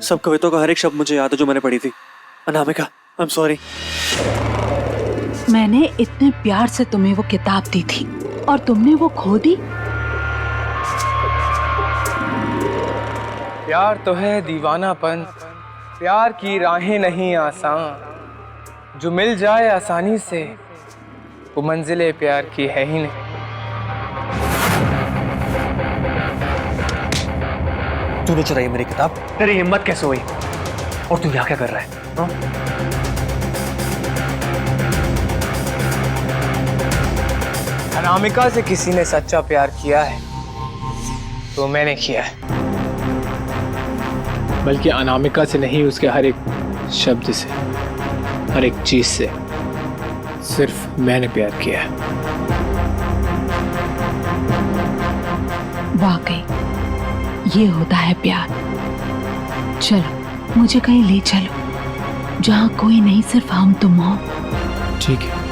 सब कविताओं का हर एक शब्द मुझे याद है जो मैंने पढ़ी थी। Anamika I am sorry. मैंने इतने प्यार से तुम्हें वो किताब दी थी और तुमने वो खो दी। प्यार तो है दीवानापन, प्यार की राहें नहीं आसान, जो मिल जाए आसानी से वो मंजिले प्यार की है ही नहीं। तूने चुराई मेरी किताब, तेरी हिम्मत कैसे हुई? और तू यहाँ क्या कर रहा है? हाँ? अनामिका से किसी ने सच्चा प्यार किया है तो मैंने किया है, बल्कि अनामिका से नहीं, उसके हर एक शब्द से, हर एक चीज से सिर्फ मैंने प्यार किया है। वाकई ये होता है प्यार। चलो मुझे कहीं ले चलो जहाँ कोई नहीं, सिर्फ हम तुम हो। ठीक है।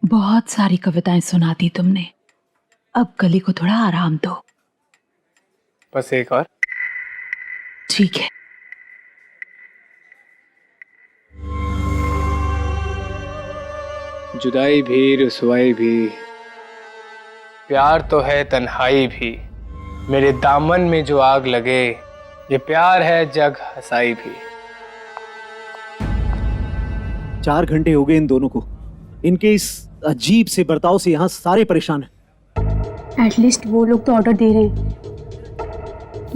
बहुत सारी कविताएं सुना दी तुमने, अब गली को थोड़ा आराम दो। बस एक और। ठीक है। जुदाई भी, रुसवाई भी, प्यार तो है तन्हाई भी, मेरे दामन में जो आग लगे, ये प्यार है जग हंसाई भी। 4 घंटे हो गए इन दोनों को, इनके इस अजीब से बर्ताव से यहाँ सारे परेशान हैं। एटलीस्ट वो लोग तो ऑर्डर दे रहे हैं,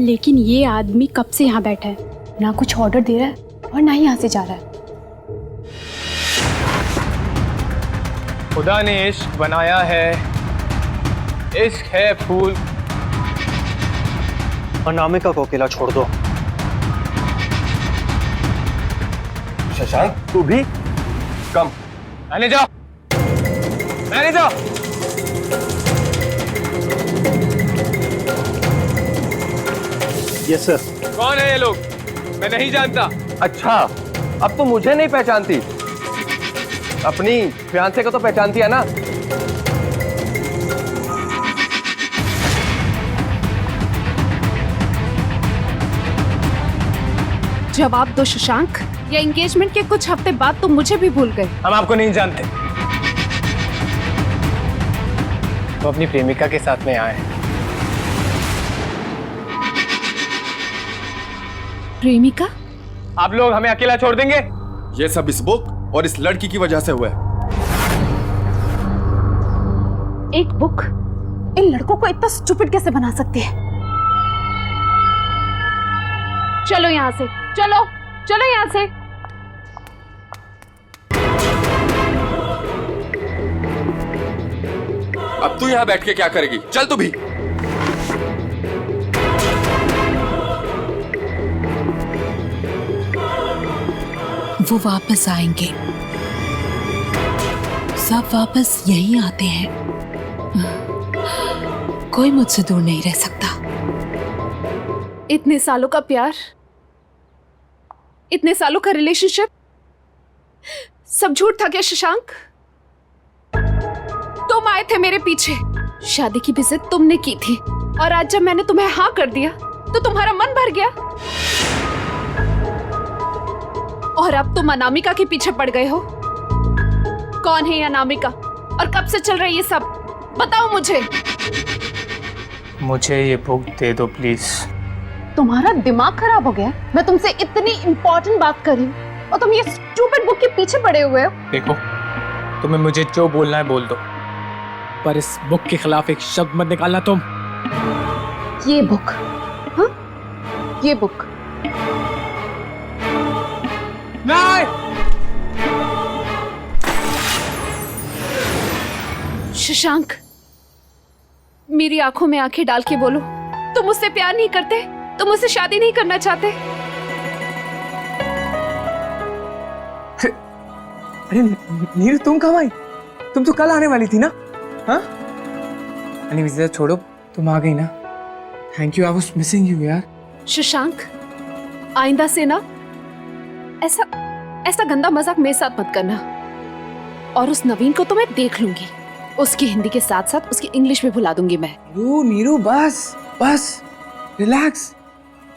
लेकिन ये आदमी कब से यहाँ बैठा है, ना कुछ ऑर्डर दे रहा है और ना ही यहाँ से जा रहा है। खुदा ने इश्क बनाया है, इश्क है फूल। अनामिका को अकेला छोड़ दो। शशांक तू भी कम। मैंने जाओ, मैंने जाओ। Yes sir. कौन है ये लोग? मैं नहीं जानता। अच्छा, अब तो मुझे नहीं पहचानती, अपनी फियांसे को तो पहचानती है ना। जवाब दो शशांक, या एंगेजमेंट के कुछ हफ्ते बाद तो मुझे भी भूल गए। हम आपको नहीं जानते। तो अपनी प्रेमिका के साथ में आए। प्रेमिका? आप लोग हमें अकेला छोड़ देंगे? ये सब इस बुक और इस लड़की की वजह से हुआ है। एक बुक इन लड़कों को इतना स्टूपिड कैसे बना सकती है? चलो यहाँ से, चलो चलो यहाँ से। अब तू यहाँ बैठ के क्या करेगी? चल तू भी। वो वापस आएंगे, सब वापस यही आते हैं। कोई मुझसे दूर नहीं रह सकता। इतने सालों का प्यार, इतने सालों का रिलेशनशिप, सब झूठ था क्या शशांक? तुम आए थे मेरे पीछे, शादी की विजिट तुमने की थी, और आज जब मैंने तुम्हें हाँ कर दिया तो तुम्हारा मन भर गया, और अब तुम अनामिका के पीछे पड़ गए हो। कौन है ये अनामिका और कब से चल रही है ये सब? बताओ मुझे। मुझे ये बुक दे दो प्लीज। तुम्हारा दिमाग खराब हो गया? मैं तुमसे इतनी इंपॉर्टेंट बात कर रही हूँ और तुम ये स्टूपिड बुक के पीछे पड़े हुए हो। देखो, तुम्हें मुझे जो बोलना है बोल दो, पर इस बुक के खिलाफ एक शब्द मत निकालना तुम। ये बुक, हाँ? ये बुक नहीं। शशांक, मेरी आंखों में आंखें डाल के बोलो, तुम मुझसे प्यार नहीं करते? तुम मुझसे शादी नहीं करना चाहते? अरे नीरू, तुम कब आई? तुम तो कल आने वाली थी ना? हाँ? अरे विजय छोड़ो, तुम आ गई ना। Thank you, I was missing you यार। शशांक, आइंदा से ना ऐसा गंदा मजाक मेरे साथ मत करना। और उस नवीन को तो मैं देख लूंगी, उसकी हिंदी के साथ साथ उसकी इंग्लिश भी भुला दूंगी मैं। नीरू बस बस रिलैक्स।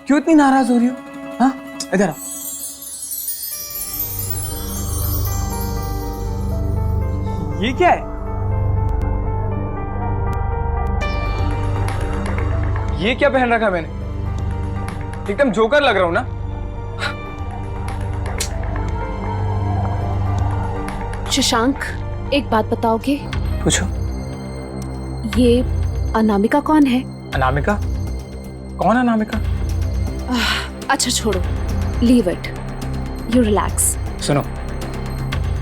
क्यों इतनी नाराज हो रही हो? हाँ, इधर आओ। ये क्या है? ये क्या पहन रखा मैंने? एकदम जोकर लग रहा हूं ना? शशांक, एक बात बताओगे? पूछो। ये अनामिका कौन है? अनामिका? कौन अनामिका? अच्छा छोड़ो, लीव इट, यू रिलैक्स। सुनो,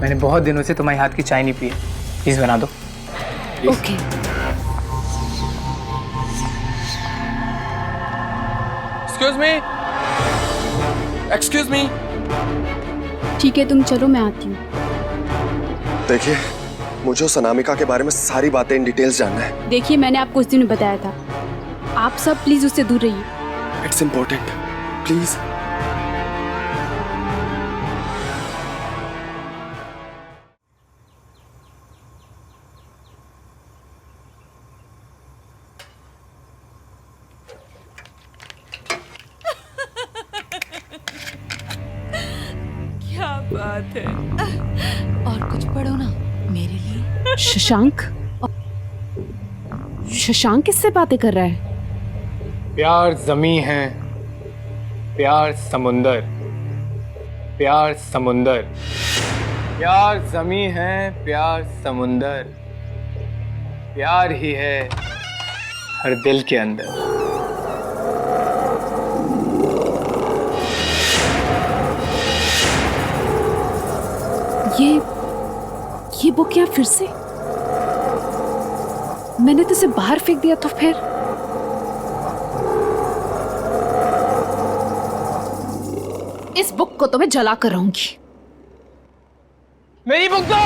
मैंने बहुत दिनों से तुम्हारे हाथ की चाय नहीं पी है, प्लीज बना दो। ओके। Excuse me. ठीक है, तुम चलो, मैं आती हूँ। देखिए, मुझे उस अनामिका के बारे में सारी बातें इन डिटेल्स जानना है। देखिए, मैंने आपको उस दिन बताया था, आप सब प्लीज उससे दूर रहिए। It's important, please. क्या बात है। और कुछ पढ़ो ना मेरे लिए। शशांक? शशांक किससे बातें कर रहा है? प्यार जमी है, प्यार समुंदर, प्यार समुंदर, प्यार जमी है, प्यार समुंदर, प्यार ही है हर दिल के अंदर। ये बुक क्या फिर से? मैंने तो इसे बाहर फेंक दिया तो फिर? इस बुक को तो मैं जला कर रहूंगी। मेरी बुक दो।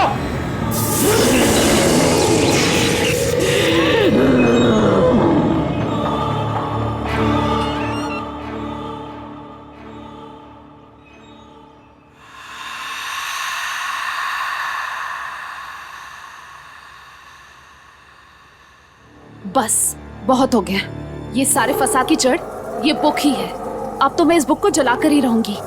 बस बहुत हो गया, ये सारे फसाद की जड़ ये बुक ही है। अब तो मैं इस बुक को जलाकर ही रहूंगी।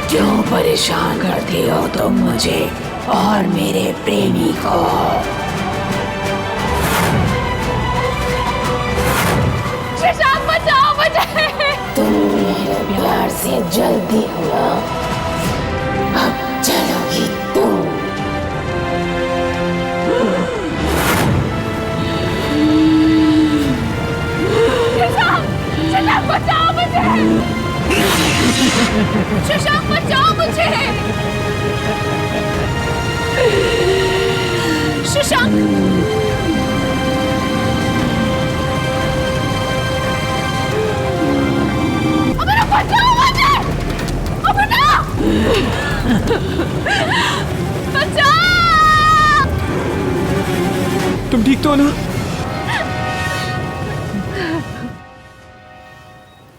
क्यों परेशान करती हो तुम मुझे और मेरे प्रेमी को? शशांक, बचाओ मुझे। तुम मेरे प्यार से जल्दी हुआ, अब चलोगी तुम। शशांक, बचाओ मुझे। शशांक, बचाओ मुझे। शशांक, अमर बचाओ मुझे। अमर बचाओ। तुम ठीक तो हो ना?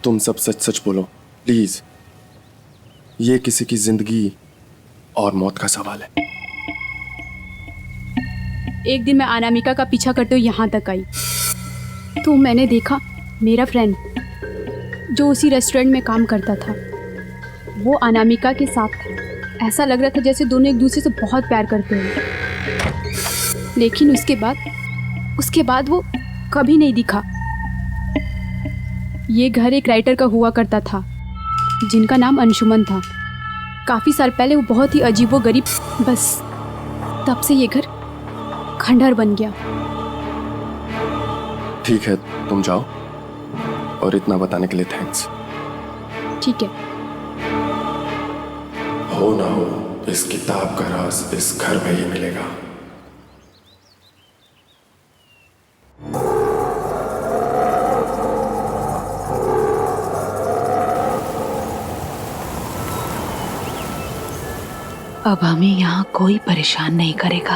तुम सब सच सच बोलो प्लीज। ये किसी की जिंदगी और मौत का सवाल है। एक दिन मैं अनामिका का पीछा करते हुए यहाँ तक आई तो मैंने देखा मेरा फ्रेंड जो उसी रेस्टोरेंट में काम करता था वो अनामिका के साथ था। ऐसा लग रहा था जैसे दोनों एक दूसरे से बहुत प्यार करते हैं। लेकिन उसके बाद वो कभी नहीं दिखा। ये घर एक राइटर का हुआ करता था जिनका नाम अंशुमन था। काफ़ी साल पहले वो बहुत ही अजीबोगरीब, बस तब से ये घर खंडहर बन गया। ठीक है, तुम जाओ, और इतना बताने के लिए थैंक्स। ठीक है। हो ना हो, इस किताब का राज इस घर में ही मिलेगा। अब हमें यहाँ कोई परेशान नहीं करेगा।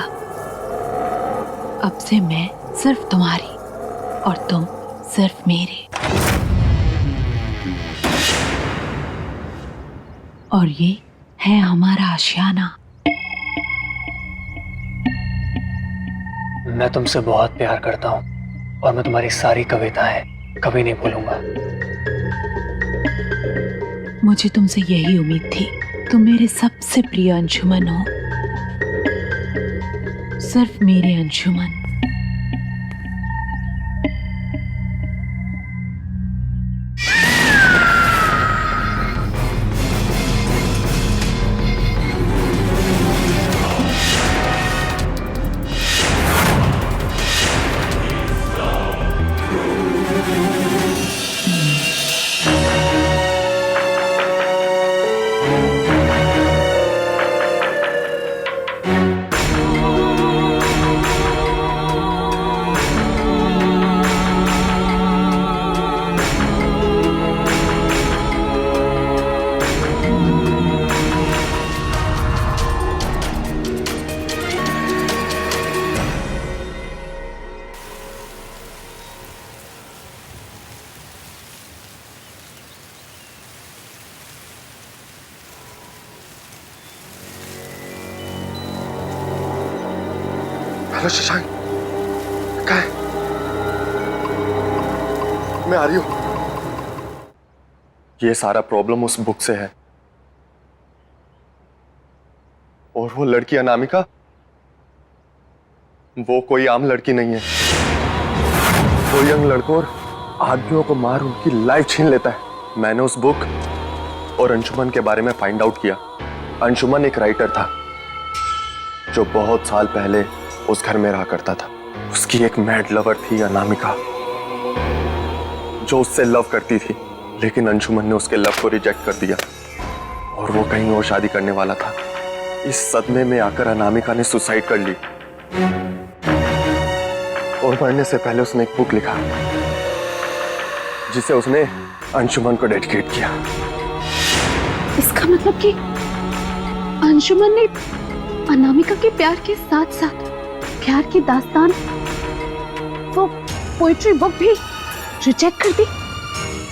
अब से मैं सिर्फ तुम्हारी और तुम सिर्फ मेरे। और ये है हमारा आशियाना। मैं तुमसे बहुत प्यार करता हूँ और मैं तुम्हारी सारी कविताएं कभी नहीं भूलूंगा। मुझे तुमसे यही उम्मीद थी। तुम मेरे सबसे प्रिय अंशुमन हो, सिर्फ मेरे अंशुमन। हेलो शशांक, कहाँ है? मैं आ रही हूं। ये सारा प्रॉब्लम उस बुक से है। और वो लड़की अनामिका, वो कोई आम लड़की नहीं है। वो यंग लड़कों और आदमियों को मार उनकी लाइफ छीन लेता है। मैंने उस बुक और अंशुमन के बारे में फाइंड आउट किया। अंशुमन एक राइटर था जो बहुत साल पहले उस घर में रहा करता था। उसकी एक मैड लवर थी अनामिका, जो उससे लव करती थी, लेकिन अंशुमन ने उसके लव को रिजेक्ट कर दिया और वो कहीं और शादी करने वाला था। इस सदमे में आकर अनामिका ने सुसाइड कर ली और मरने से पहले उसने एक बुक लिखा जिसे उसने अंशुमन को डेडिकेट किया। इसका मतलब कि अंशुमन ने अनामिका के प्यार के साथ साथ प्यार की दास्तान, वो पोइट्री बुक भी रिजेक्ट कर दी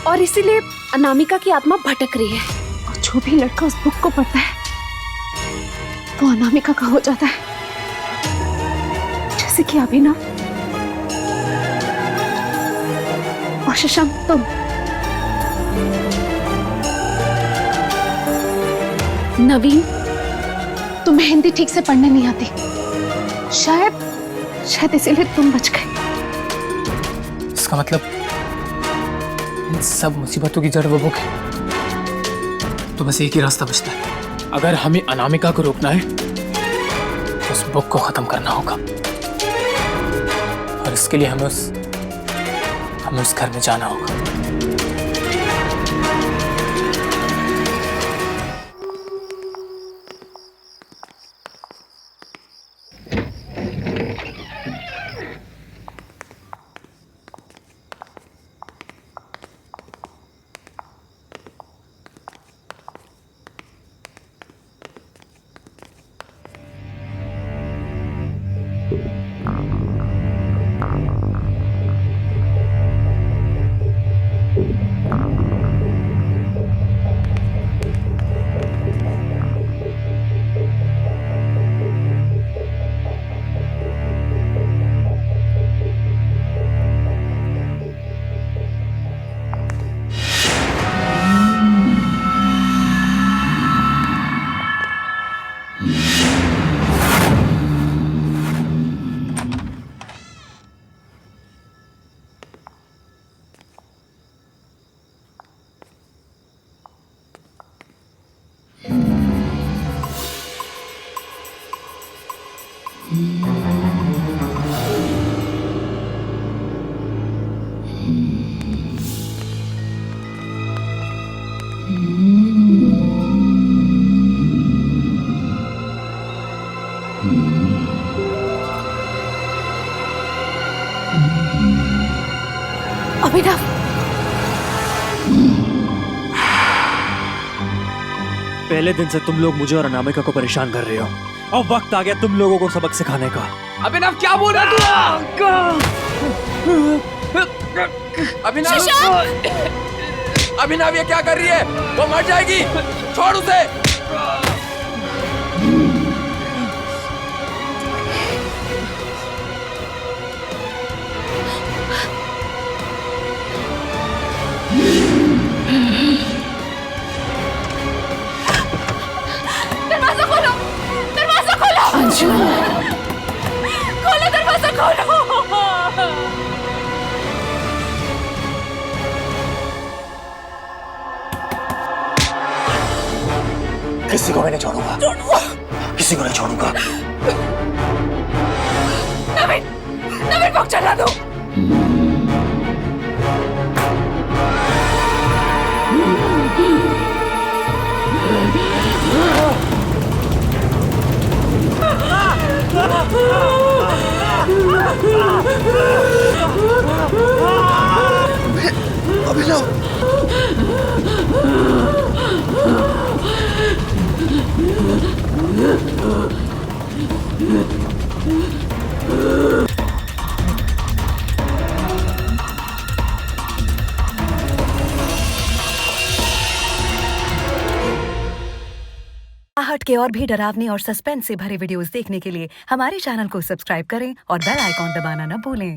और इसीलिए अनामिका की आत्मा भटक रही है। और जो भी लड़का उस बुक को पढ़ता है वो अनामिका का हो जाता है, जैसे कि अभिनव और शशांक तुम। नवीन, तुम्हें हिंदी ठीक से पढ़ने नहीं आती, शायद इसीलिए तुम बच गए। इसका मतलब इन सब मुसीबतों की जड़ वो बुक है। तो बस एक ही रास्ता बचता है। अगर हमें अनामिका को रोकना है तो उस बुक को खत्म करना होगा और इसके लिए हमें उस घर में जाना होगा। अभिनव, पहले दिन से तुम लोग मुझे और अनामिका को परेशान कर रहे हो। अब वक्त आ गया तुम लोगों को सबक सिखाने का। अभिनव क्या बोल रहा तू? अभिनव, अभिनव ये क्या कर रही है? वो मर जाएगी, छोड़ उसे। दरवाजा खोलो, दरवाजा खोलो। अंशुमन, खोलो दरवाजा खोलो। किसी को मैं नहीं छोड़ूंगा, किसी को नहीं छोड़ूंगा। नवीन, नवीन भोग चला दो। अभिनव, आहट के और भी डरावने और सस्पेंस से भरे वीडियोस देखने के लिए हमारे चैनल को सब्सक्राइब करें और बेल आइकॉन दबाना न भूलें।